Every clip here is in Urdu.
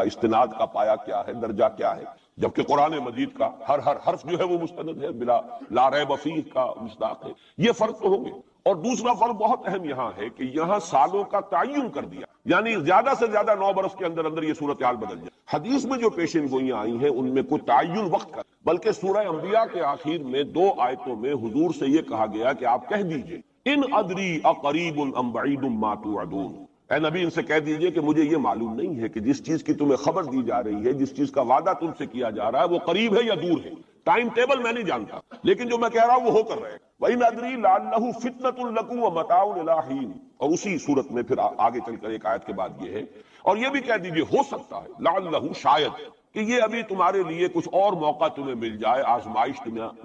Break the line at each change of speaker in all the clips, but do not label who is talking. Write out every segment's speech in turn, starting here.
کا استناد کا پایا کیا ہے، درجہ کیا ہے، جبکہ قرآن مجید کا ہر حرف جو ہے وہ مستند ہے، بلا لا ریب فیہ کا مصداق ہے۔ یہ فرق تو ہوں گے۔ اور دوسرا فرق بہت اہم یہاں ہے کہ یہاں سالوں کا تعین کر دیا، یعنی زیادہ سے زیادہ 9 برس کے اندر اندر یہ صورتحال بدل جائے۔ حدیث میں جو پیشین گوئیاں آئی ہیں ان میں کوئی تعین وقت کا، بلکہ سورہ انبیاء کے آخر میں 2 آیتوں میں حضور سے یہ کہا گیا کہ آپ کہہ دیجئے ان ادری اقریب ام بعید ما توعدون، اے نبی ان سے کہہ دیجئے کہ مجھے یہ معلوم نہیں ہے کہ جس چیز کی تمہیں خبر دی جا رہی ہے، جس چیز کا وعدہ تم سے کیا جا رہا ہے وہ قریب ہے یا دور ہے، ٹائم ٹیبل میں نہیں جانتا، لیکن جو میں کہہ رہا ہوں وہ ہو کر رہے۔ وَإِنْ أَدْرِي لَعَلَّهُ فِتْنَةٌ لَكُمْ وَمَتَاعٌ إِلَىٰ حِينٍ، اور اسی صورت میں پھر آگے چل کر ایک آیت کے بعد یہ ہے، اور یہ بھی کہہ دیجئے ہو سکتا ہے لعلہ شاید کہ یہ ابھی تمہارے لیے کچھ اور موقع تمہیں مل جائے، آزمائش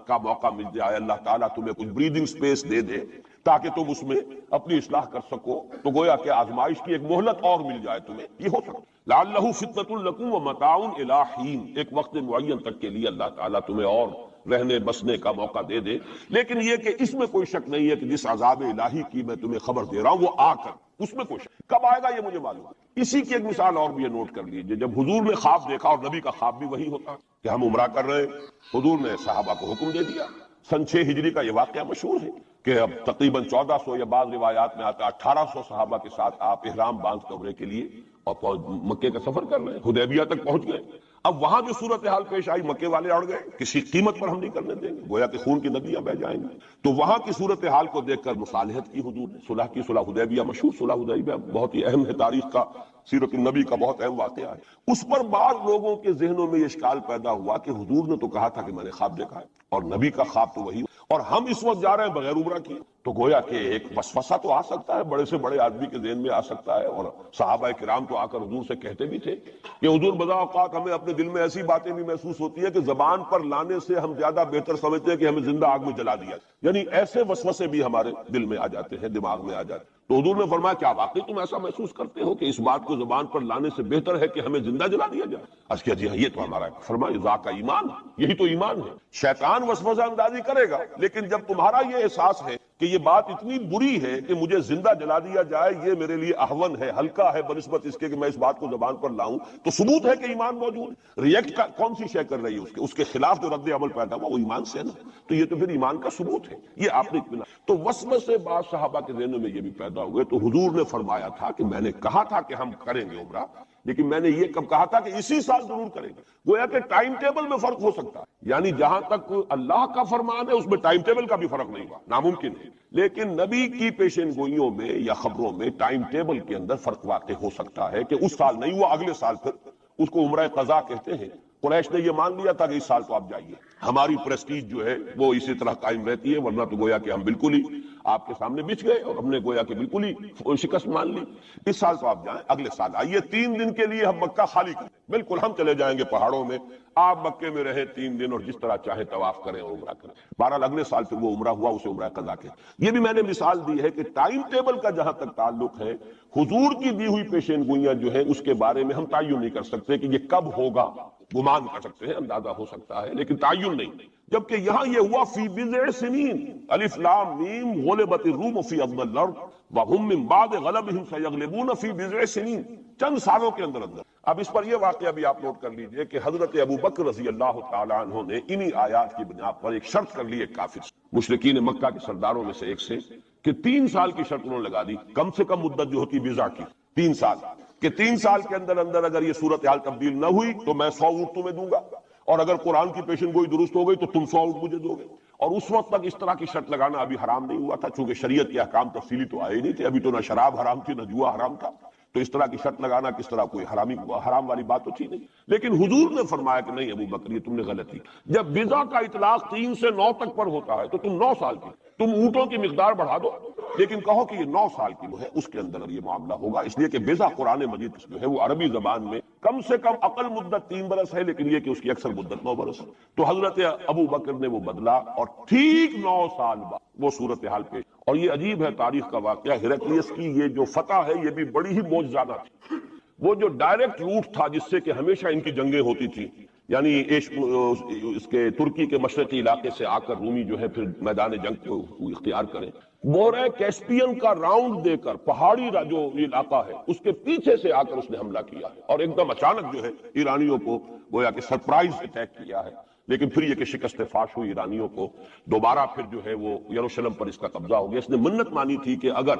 کا موقع مل جائے، اللہ تعالیٰ تمہیں کچھ بریدنگ سپیس دے دے تاکہ تم اس میں اپنی اصلاح کر سکو، تو گویا کہ آزمائش کی ایک مہلت اور مل جائے تمہیں، یہ ہو سکتا ہے۔ لعلہ فتنۃ لکم ومتاع الی حین، ایک وقت معین تک کے لیے اللہ تعالیٰ تمہیں اور رہنے بسنے کا موقع دے دے، لیکن یہ کہ اس میں کوئی شک نہیں ہے کہ جس عذاب الہی کی میں تمہیں خبر دے رہا ہوں وہ آ کر، اس میں کوئی شک کب آئے گا یہ مجھے معلوم ہے۔ اسی کی ایک مثال اور بھی یہ نوٹ کر لیجئے، جب حضور نے خواب دیکھا، اور نبی کا خواب بھی وہی ہوتا کہ ہم عمرہ کر رہے ہیں، حضور نے صحابہ کو حکم دے دیا۔ سن 6 ہجری کا یہ واقعہ مشہور ہے کہ اب تقریباً 1400 یا بعض روایات میں آتا 1800 صحابہ کے ساتھ آپ احرام باندھ کر عمرے کے لیے اور مکے کا سفر کر رہے ہیں، حدیبیہ تک پہنچ گئے۔ اب وہاں جو صورتحال پیش آئی، مکے والے اڑ گئے، کسی قیمت پر ہم نہیں کرنے دیں گے، گویا کہ خون کی ندیاں بہہ جائیں گی۔ تو وہاں کی صورتحال کو دیکھ کر مصالحت کی حضور نے، صلح کی، صلح حدیبیہ مشہور صلح حدیبیہ بہت ہی اہم ہے، تاریخ کا، سیرت النبی کا بہت اہم واقعہ ہے۔ اس پر بعض لوگوں کے ذہنوں میں یہ اشکال پیدا ہوا کہ حضور نے تو کہا تھا کہ میں نے خواب دیکھا ہے، اور نبی کا خواب تو وہی، اور ہم اس وقت جا رہے ہیں بغیر عمرہ کیے، تو گویا کہ ایک وسوسہ تو آ سکتا ہے، بڑے سے بڑے آدمی کے ذہن میں آ سکتا ہے۔ اور صحابہ کرام تو آ کر حضور سے کہتے بھی تھے کہ حضور بذا اوقات ہمیں اپنے دل میں ایسی باتیں بھی محسوس ہوتی ہے کہ زبان پر لانے سے ہم زیادہ بہتر سمجھتے ہیں کہ ہمیں زندہ آگ میں جلا دیا، یعنی ایسے وسوسے بھی ہمارے دل میں آ جاتے ہیں، دماغ میں آ جاتے ہیں۔ تو حضور نے فرمایا کیا واقعی تم ایسا محسوس کرتے ہو کہ اس بات کو زبان پر لانے سے بہتر ہے کہ ہمیں زندہ جلا دیا جائے؟ عرض کیا جی ہاں یہ تو ہمارا ہے۔ فرمایا ذاک ایمان، یہی تو ایمان ہے۔ شیطان وسوسہ اندازی کرے گا، لیکن جب تمہارا یہ احساس ہے کہ یہ بات اتنی بری ہے کہ مجھے زندہ جلا دیا جائے، یہ میرے لیے اہون ہے، ہلکا ہے بنسبت اس کے کہ میں اس بات کو زبان پر لاؤں، تو ثبوت ہے کہ ایمان موجود ہے۔ ریئیکٹ کا کون سی شے کر رہی ہے اس کے خلاف جو رد عمل پیدا ہوا وہ ایمان سے ہے نا، تو یہ تو پھر ایمان کا ثبوت ہے، یہ آپ نے اطمینان۔ تو وسوسے بعض صحابہ کے ذہنوں میں یہ بھی پیدا ہوئے، تو حضور نے فرمایا تھا کہ میں نے کہا تھا کہ ہم کریں گے عمرہ، لیکن میں نے یہ کب کہا تھا کہ اسی سال ضرور کریں گے۔ گویا کہ ٹائم ٹیبل میں فرق ہو سکتا ہے، یعنی جہاں تک اللہ کا فرمان ہے اس میں ٹائم ٹیبل کا بھی فرق نہیں ہوا، ناممکن ہے، لیکن نبی کی پیشین گوئیوں میں یا خبروں میں ٹائم ٹیبل کے اندر فرق واقع ہو سکتا ہے کہ اس سال نہیں ہوا، اگلے سال پھر اس کو عمرہ قضا کہتے ہیں۔ قریش نے یہ مان لیا تھا کہ اس سال تو آپ جائیے، ہماری پریسٹیج جو ہے وہ اسی طرح قائم رہتی ہے، ورنہ تو گویا کہ ہم بالکل ہی آپ کے سامنے بچ گئے اور ہم نے گویا کہ بالکل ہی شکست مان لی۔ اس سال تو آپ جائیں، اگلے سال آئیے، 3 دن کے لیے ہم مکہ خالی کریں، بالکل ہم چلے جائیں گے پہاڑوں میں، آپ مکے میں رہیں 3 دن اور جس طرح چاہے طواف کریں اور عمرہ کریں۔ بہرحال اگلے سال پھر وہ عمرہ ہوا، اسے عمرہ قضا کے۔ یہ بھی میں نے مثال دی ہے کہ ٹائم ٹیبل کا جہاں تک تعلق ہے، حضور کی دی ہوئی پیشین گوئیاں جو ہیں اس کے بارے میں ہم تعین نہیں کر سکتے کہ یہ کب ہوگا، گمان کر سکتے ہیں، اندازہ ہو سکتا ہے، لیکن تعین نہیں۔ جبکہ یہاں یہ ہوا فی بضع سنین، الف لام میم غلبت الروم فی ادنی الارض وهم من بعد غلبهم سیغلبون فی بضع سنین، چند سالوں کے اندر اندر۔ اب اس پر یہ واقعہ بھی آپ نوٹ کر لیجئے کہ حضرت ابو بکر رضی اللہ تعالی عنہ نے انہی آیات کی بنا پر ایک شرط کر لی، ایک کافر مشرکین مکہ کے سرداروں میں سے ایک سے، کہ 3 سال کی شرط انہوں نے لگا دی، کم سے کم مدت جو ہوتی بضع کی 3 سال، کہ 3 سال کے اندر اندر اگر یہ صورتحال تبدیل نہ ہوئی تو میں 100 اونٹ تمہیں دوں گا، اور اگر قرآن کی پیشن گوئی درست ہو گئی تو تم 100 اونٹ مجھے دو گے۔ اور اس وقت تک اس طرح کی شرط لگانا ابھی حرام نہیں ہوا تھا، چونکہ شریعت کے احکام تفصیلی تو آئے نہیں تھے، ابھی تو نہ شراب حرام تھی نہ جوا حرام تھا، تو اس طرح کی شرط لگانا کس طرح کوئی حرام والی بات تو تھی نہیں۔ لیکن حضور نے فرمایا کہ نہیں ابو بکر یہ تم نے غلطی، جب بضع کا اطلاق 3 سے 9 تک پر ہوتا ہے تو تم 9 سال کی، تم اونٹوں کی مقدار بڑھا دو، لیکن کہو کہ یہ 9 سال کی جو ہے اس کے اندر یہ معاملہ ہوگا، اس لیے کہ بضع قرآن مجید جو ہے وہ عربی زبان میں کم سے کم اقل مدت 3 برس ہے، لیکن یہ کہ اس کی اکثر مدت 9 برس ہے۔ تو حضرت ابو بکر نے وہ بدلا اور ٹھیک 9 سال بعد وہ صورتحال پیش۔ اور یہ عجیب ہے تاریخ کا واقعہ، ہرقلیس کی یہ جو فتح ہے یہ بھی بڑی ہی معجزانہ تھی۔ وہ جو ڈائریکٹ روٹ تھا جس سے کہ ہمیشہ ان کی جنگیں ہوتی تھی، یعنی اس کے ترکی کے مشرقی علاقے سے آ کر رومی جو ہے پھر میدان جنگ کو اختیار کریں، بحیرہ کیسپین کا راؤنڈ دے کر پہاڑی جو علاقہ ہے اس کے پیچھے سے آ کر اس نے حملہ کیا ہے اور ایک دم اچانک جو ہے ایرانیوں کو گویا کہ سرپرائز اٹیک کیا ہے۔ لیکن پھر یہ کہ شکست فاش ہوئی ایرانیوں کو، دوبارہ پھر جو ہے وہ یروشلم پر اس کا قبضہ ہو گیا۔ اس نے منت مانی تھی کہ اگر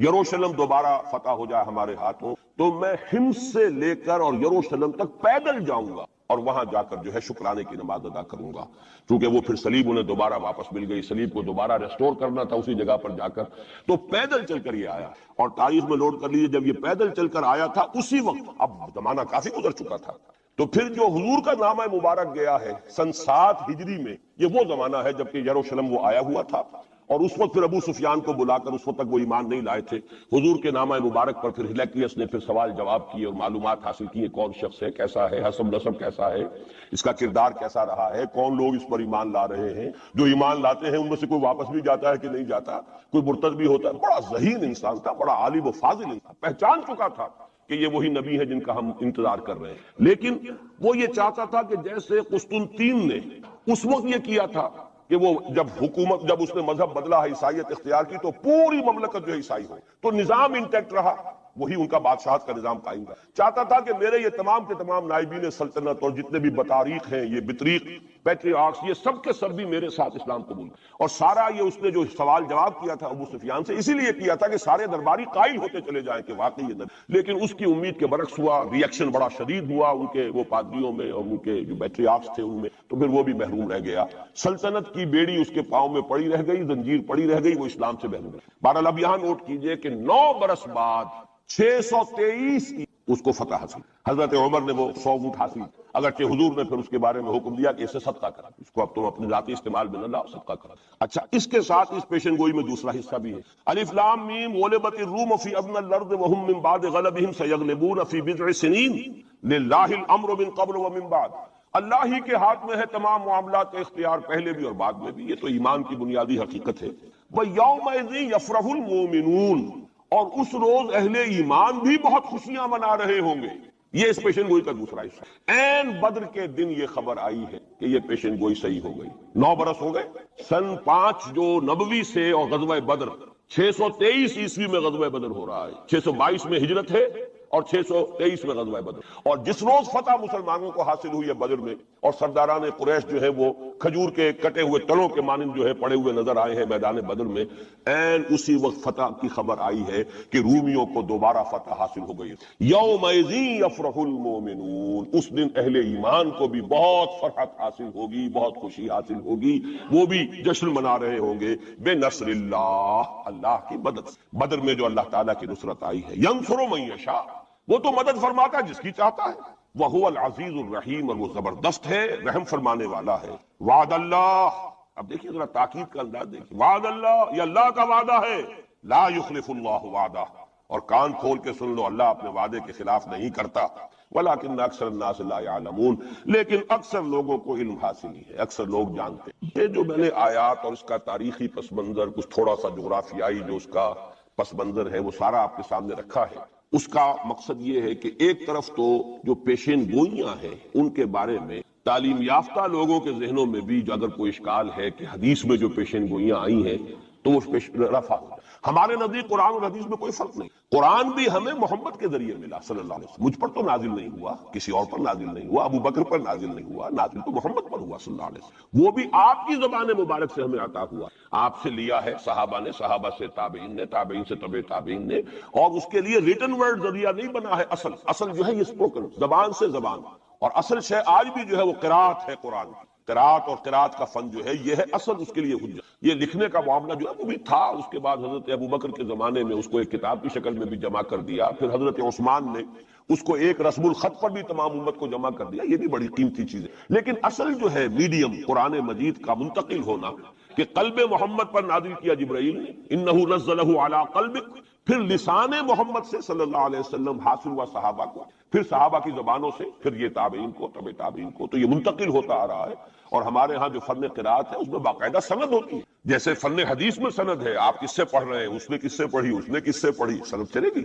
یروشلم دوبارہ فتح ہو جائے ہمارے ہاتھوں تو میں حمص سے لے کر اور یروشلم تک پیدل جاؤں گا اور وہاں جا کر جو ہے شکرانے کی نماز ادا کروں گا، کیونکہ وہ پھر صلیب انہیں دوبارہ واپس مل گئی، صلیب کو دوبارہ ریسٹور کرنا تھا اسی جگہ پر جا کر، تو پیدل چل کر یہ آیا۔ اور تاریخ میں نوٹ کر لیجیے جب یہ پیدل چل کر آیا تھا اسی وقت، اب زمانہ کافی گزر چکا تھا، تو پھر جو حضور کا نامہ مبارک گیا ہے سن 7 ہجری میں، یہ وہ زمانہ ہے جبکہ یروشلم وہ آیا ہوا تھا، اور اس وقت پھر ابو سفیان کو بلا کر، اس وقت تک وہ ایمان نہیں لائے تھے، حضور کے نامہ مبارک پر پھر ہیلیکلیس نے پھر سوال جواب کیے اور معلومات حاصل کی، کون شخص ہے، کیسا ہے، حسب نسب کیسا ہے، اس کا کردار کیسا رہا ہے، کون لوگ اس پر ایمان لا رہے ہیں، جو ایمان لاتے ہیں ان میں سے کوئی واپس بھی جاتا ہے کہ نہیں جاتا، کوئی مرتد بھی ہوتا ہے۔ بڑا ذہین انسان تھا، بڑا عالم و فاضل انسان، پہچان چکا تھا کہ یہ وہی نبی ہے جن کا ہم انتظار کر رہے ہیں۔ لیکن وہ یہ چاہتا تھا کہ جیسے قسطنطین نے اس وقت یہ کیا تھا کہ وہ جب اس نے مذہب بدلا ہے، عیسائیت اختیار کی، تو پوری مملکت جو ہے عیسائی ہو، تو نظام انٹیکٹ رہا، وہی ان کا بادشاہت کا نظام قائم رہا۔ چاہتا تھا کہ میرے یہ تمام کے تمام نائبین سلطنت اور جتنے بھی بطاریق ہیں، یہ بطریق پیٹریارکس، یہ سب کے سب بھی میرے ساتھ اسلام قبول، اور سارا یہ اس نے جو سوال جواب کیا تھا ابو سفیان سے، اسی لیے کیا تھا کہ سارے درباری قائل ہوتے چلے جائیں کہ واقعی یہ نبی، لیکن اس کی امید کے برعکس ہوا، ری ایکشن بڑا شدید ہوا ان کے وہ پادریوں میں اور ان کے جو پیٹریارکس تھے ان میں، تو پھر وہ بھی محروم رہ گیا، سلطنت کی بیڑی اس کے پاؤں میں پڑی رہ گئی، زنجیر پڑی رہ گئی، وہ اسلام سے محروم رہ۔ بہرحال اب یہاں نوٹ کیجئے کہ 9 برس بعد 623 کی اس کو فتح حاصل، حضرت عمر نے وہ 100 اونٹ حاصل، اگرچہ حضور نے پھر اس کے بارے میں حکم دیا کہ اسے صدقہ کرا، اس کو اب تم اپنے ذاتی استعمال میں نہ لاؤ، صدقہ کرا۔ اچھا، اس کے ساتھ اس پیشن گوئی میں دوسرا حصہ بھی ہے، الف لام میم غلبت الروم فی ادنى الارض وهم من بعد غلبهم سيغلبون في بضع سنين لله الامر من قبل ومن بعد۔ اللہ ہی کے ہاتھ میں ہے تمام معاملات کا اختیار، پہلے بھی اور بعد میں بھی، یہ تو ایمان کی بنیادی حقیقت ہے۔ وَيَوْمَئِذٍ يَفْرَحُ الْمُؤْمِنُونَ، اور اس روز اہل ایمان بھی بہت خوشیاں منا رہے ہوں گے۔ یہ اس پیشن گوئی کا دوسرا حصہ۔ عین بدر کے دن یہ خبر آئی ہے کہ یہ پیشن گوئی صحیح ہو گئی۔ 9 برس ہو گئے، سن 5 جو نبوی سے اور غزوہ بدر 623 عیسوی میں غزوہ بدر ہو رہا ہے، 622 میں ہجرت ہے اور 623 میں غزوہ بدر، اور جس روز فتح مسلمانوں کو حاصل ہوئی ہے بدر میں، اور سرداران قریش جو ہے وہ کھجور کے کٹے ہوئے تنوں کے مانند جو ہے پڑے ہوئے نظر آئے ہیں میدان بدر میں، عین اسی وقت فتح کی خبر آئی ہے کہ رومیوں کو دوبارہ فتح حاصل ہو گئی۔ یومئذ یفرح المؤمنون، اس دن اہل ایمان کو بھی بہت فرحت حاصل ہوگی، بہت خوشی حاصل ہوگی، وہ بھی جشن منا رہے ہوں گے بے نصر اللہ، اللہ کی مدد، بدر میں جو اللہ تعالیٰ کی نصرت آئی ہے۔ ینصر من یشاء، وہ تو مدد فرماتا ہے جس کی چاہتا ہے، وَهُوَ الْعَزِيزُ الرَّحِيمُ، اور وہ زبردست ہے، رحم فرمانے والا ہے۔ وعد اللہ، اب دیکھیے ذرا تاکید کا انداز دیکھیے، وعد اللہ، یہ اللہ کا وعدہ ہے، لا یخلف اللہ وعدہ، اور کان کھول کے سن لو، اللہ اپنے وعدے کے خلاف نہیں کرتا۔ ولیکن اکثر الناس لا یعلمون، لیکن اکثر لوگوں کو علم حاصل نہیں ہے، اکثر لوگ جانتے ہیں۔ یہ جو میں نے آیات اور اس کا تاریخی پس منظر، کچھ تھوڑا سا جغرافیائی جو اس کا پس منظر ہے، وہ سارا آپ کے سامنے رکھا ہے۔ اس کا مقصد یہ ہے کہ ایک طرف تو جو پیشین گوئیاں ہیں ان کے بارے میں تعلیم یافتہ لوگوں کے ذہنوں میں بھی اگر کوئی اشکال ہے کہ حدیث میں جو پیشین گوئیاں آئی ہیں تو وہ رفع ہو جائے۔ ہمارے نزدیک قرآن اور حدیث میں کوئی فرق نہیں، قرآن بھی ہمیں محمد کے ذریعے ملا صلی اللہ علیہ وسلم، مجھ پر تو نازل نہیں ہوا، کسی اور پر نازل نہیں ہوا، ابو بکر پر نازل نہیں ہوا، نازل تو محمد پر ہوا صلی اللہ علیہ وسلم، وہ بھی آپ کی زبان مبارک سے ہمیں عطا ہوا، آپ سے لیا ہے صحابہ نے، صحابہ سے تابعین نے، تابعین سے تبع تابعین نے، اور اس کے لیے ریٹن ورڈ ذریعہ نہیں بنا ہے، اصل جو ہے یہ اسپوکن، زبان سے زبان، اور اصل شے آج بھی جو ہے وہ قرات ہے، قرآن کی قرات، اور قرات کا فن جو ہے یہ ہے اصل اس کے لیے حجت۔ یہ لکھنے کا معاملہ جو ہے وہ بھی تھا، اس کے بعد حضرت ابوبکر کے زمانے میں اس کو ایک کتاب کی شکل میں بھی جمع کر دیا، پھر حضرت عثمان نے اس کو ایک رسم الخط پر بھی تمام امت کو جمع کر دیا، یہ بھی بڑی قیمتی چیز ہے۔ لیکن اصل جو ہے میڈیم قرآن مجید کا منتقل ہونا، کہ قلب محمد پر نازل کیا جبرائیل نے، انہ نزلہ علی قلبک، پھر لسان محمد سے صلی اللہ علیہ وسلم حاصل ہوا صحابہ کو، پھر صحابہ کی زبانوں سے، پھر یہ تابعین کو، تبع تابعین کو، تو یہ منتقل ہوتا آ رہا ہے۔ اور ہمارے ہاں جو فن قرات ہے اس میں باقاعدہ سند ہوتی ہے، جیسے فن حدیث میں سند ہے، آپ کس سے پڑھ رہے ہیں، اس نے کس سے پڑھی، اس نے کس سے پڑھی، سند چلے گی.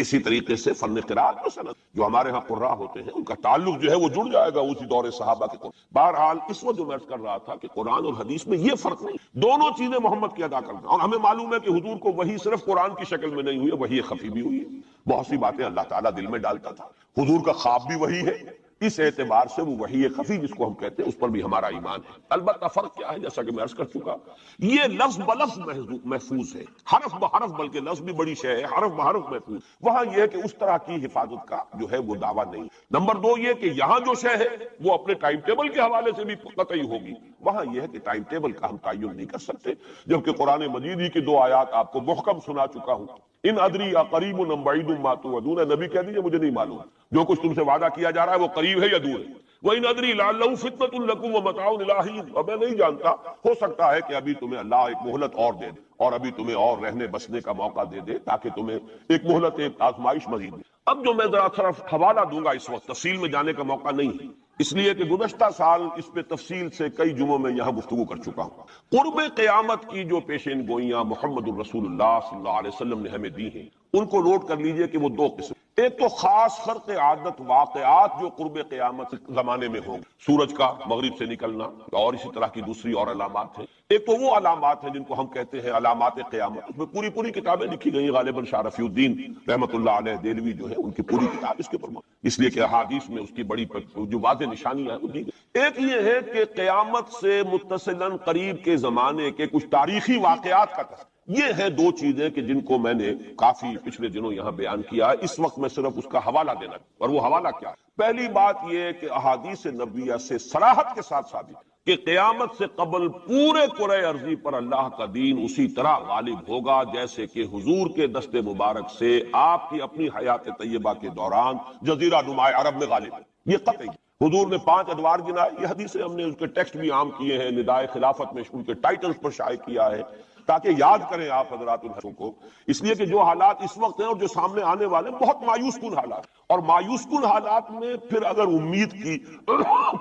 اسی طریقے سے فن قرات میں سند، جو ہمارے ہاں قراء ہوتے ہیں ان کا تعلق جو ہے وہ جڑ جائے گا اسی دور صحابہ کے قرآن. بہرحال اس وقت جو میں عرض کر رہا تھا کہ قرآن اور حدیث میں یہ فرق نہیں، دونوں چیزیں محمد کی ادا کرنا. اور ہمیں معلوم ہے کہ حضور کو وحی صرف قرآن کی شکل میں نہیں ہوئی ہے، وحی خفی بھی ہوئی ہے. بہت سی باتیں اللہ تعالیٰ دل میں ڈالتا تھا. حضور کا خواب بھی وحی ہے، اس اعتبار سے وہ وحی خفی جس کو ہم کہتے ہیں اس پر بھی ہمارا ایمان ہے. البتہ فرق کیا ہے، جیسا کہ میں عرض کر چکا، یہ لفظ بلفظ محفوظ ہے، حرف بحرف، بلکہ لفظ بھی بڑی شے ہے، حرف بحرف محفوظ. وہاں یہ ہے کہ اس طرح کی حفاظت کا جو ہے وہ دعویٰ نہیں. نمبر دو یہ کہ یہاں جو شے ہے وہ اپنے ٹائم ٹیبل کے حوالے سے بھی قطعی ہوگی. وہاں یہ ہے کہ ٹائم ٹیبل کا ہم تعین نہیں کر سکتے، جبکہ قرآن مجید ہی کی 2 آیات آپ کو محکم سنا چکا ہوں. ان ادری اقریب ام بعید ما توعدون، نبی کہہ دیجیے مجھے نہیں معلوم جو کچھ تم سے وعدہ کیا جا رہا ہے وہ قریب ہے یا دور ہے. وَإِنْ أَدْرِي لَعَلَّهُ فِتْنَةٌ لَكُمْ وَمَتَاعٌ إِلَىٰ حِينٍ، اور میں نہیں جانتا، ہو سکتا ہے کہ ابھی تمہیں اللہ ایک مہلت اور دے دے، اور ابھی تمہیں اور رہنے بسنے کا موقع دے دے، تاکہ تمہیں ایک مہلت، ایک آزمائش مزید دے. اب جو میں ذرا طرف حوالہ دوں گا، اس وقت تفصیل میں جانے کا موقع نہیں ہے، اس لیے کہ گزشتہ سال اس پہ تفصیل سے کئی جمعوں میں یہاں گفتگو کر چکا ہوں. قرب قیامت کی جو پیشین گوئیاں محمد الرسول اللہ صلی اللہ علیہ وسلم نے ہمیں دی ہیں، ان کو نوٹ کر لیجئے کہ وہ 2 قسم. ایک تو خاص خرق عادت واقعات جو قرب قیامت زمانے میں ہوں، سورج کا مغرب سے نکلنا اور اسی طرح کی دوسری اور علامات ہیں. ایک تو وہ علامات ہیں جن کو ہم کہتے ہیں علامات قیامت. اس میں پوری کتابیں لکھی گئی، غالباً شاہ رفیع الدین رحمۃ اللہ علیہ دہلوی جو ہے ان کی پوری کتاب اس کے اوپر، اس لیے کہ احادیث میں اس کی بڑی جو واضح نشانیاں ہیں وہ دی گئی. ایک یہ ہے کہ قیامت سے متصلاً قریب کے زمانے کے کچھ تاریخی واقعات کا تذکرہ. یہ ہے 2 چیزیں کہ جن کو میں نے کافی پچھلے دنوں یہاں بیان کیا ہے. اس وقت میں صرف اس کا حوالہ دینا، اور وہ حوالہ کیا ہے؟ پہلی بات یہ کہ احادیث نبویہ سے صراحت کے ساتھ ثابت کہ قیامت سے قبل پورے کرۂ ارضی پر اللہ کا دین اسی طرح غالب ہوگا جیسے کہ حضور کے دست مبارک سے آپ کی اپنی حیات طیبہ کے دوران جزیرہ نما عرب میں غالب ہے. یہ قطعی. حضور نے 5 ادوار گنائے، یہ حدیثیں ہم نے اس کے ٹیکسٹ بھی عام کیے ہیں، ندائے خلافت میں ان کے ٹائٹلز پر شائع کیا ہے تاکہ یاد کریں آپ حضرات الحسن کو. اس لیے کہ جو حالات اس وقت ہیں اور جو سامنے آنے والے ہیں بہت مایوس کن حالات، اور مایوس کن حالات میں پھر اگر امید کی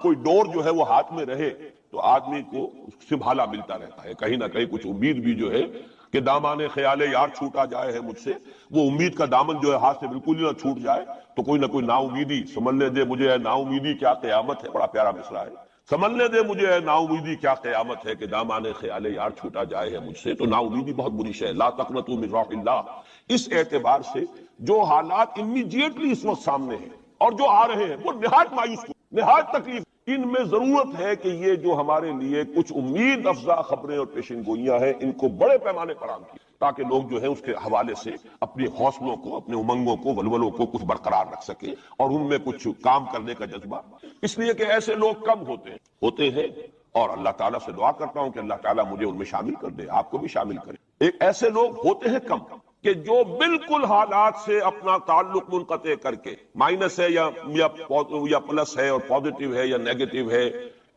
کوئی ڈور جو ہے وہ ہاتھ میں رہے تو آدمی کو سنبھالا ملتا رہتا ہے. کہیں نہ کہیں کچھ امید بھی جو ہے کہ دامان خیال یار چھوٹا جائے ہے مجھ سے، وہ امید کا دامن جو ہے ہاتھ سے بالکل ہی نہ چھوٹ جائے تو کوئی نہ کوئی نا امیدی سمجھنے دے مجھے ہے. نا امیدی کیا قیامت ہے، بڑا پیارا مصرع ہے. سمجھنے دے مجھے ہے نا امیدی کیا قیامت ہے کہ دامان خیال یار چھوٹا جائے ہے مجھ سے. تو نا امیدی بہت بری شے ہے. لا تقنطوا من رحمت اللہ. اس اعتبار سے جو حالات امیڈیٹلی اس وقت سامنے ہیں اور جو آ رہے ہیں وہ نہایت مایوس کن، نہایت تکلیف. ان میں ضرورت ہے کہ یہ جو ہمارے لیے کچھ امید افزا خبریں اور پیشن گوئیاں ہیں ان کو بڑے پیمانے پر عام کی، تاکہ لوگ جو ہے اس کے حوالے سے اپنے حوصلوں کو، اپنے امنگوں کو، ولولوں کو کچھ برقرار رکھ سکیں اور ان میں کچھ کام کرنے کا جذبہ. اس لیے کہ ایسے لوگ کم ہوتے ہیں اور اللہ تعالیٰ سے دعا کرتا ہوں کہ اللہ تعالیٰ مجھے ان میں شامل کر دے، آپ کو بھی شامل کرے. ایک ایسے لوگ ہوتے ہیں کم کہ جو بالکل حالات سے اپنا تعلق منقطع کر کے، مائنس ہے یا پلس ہے اور پازیٹیو ہے یا نیگیٹو ہے،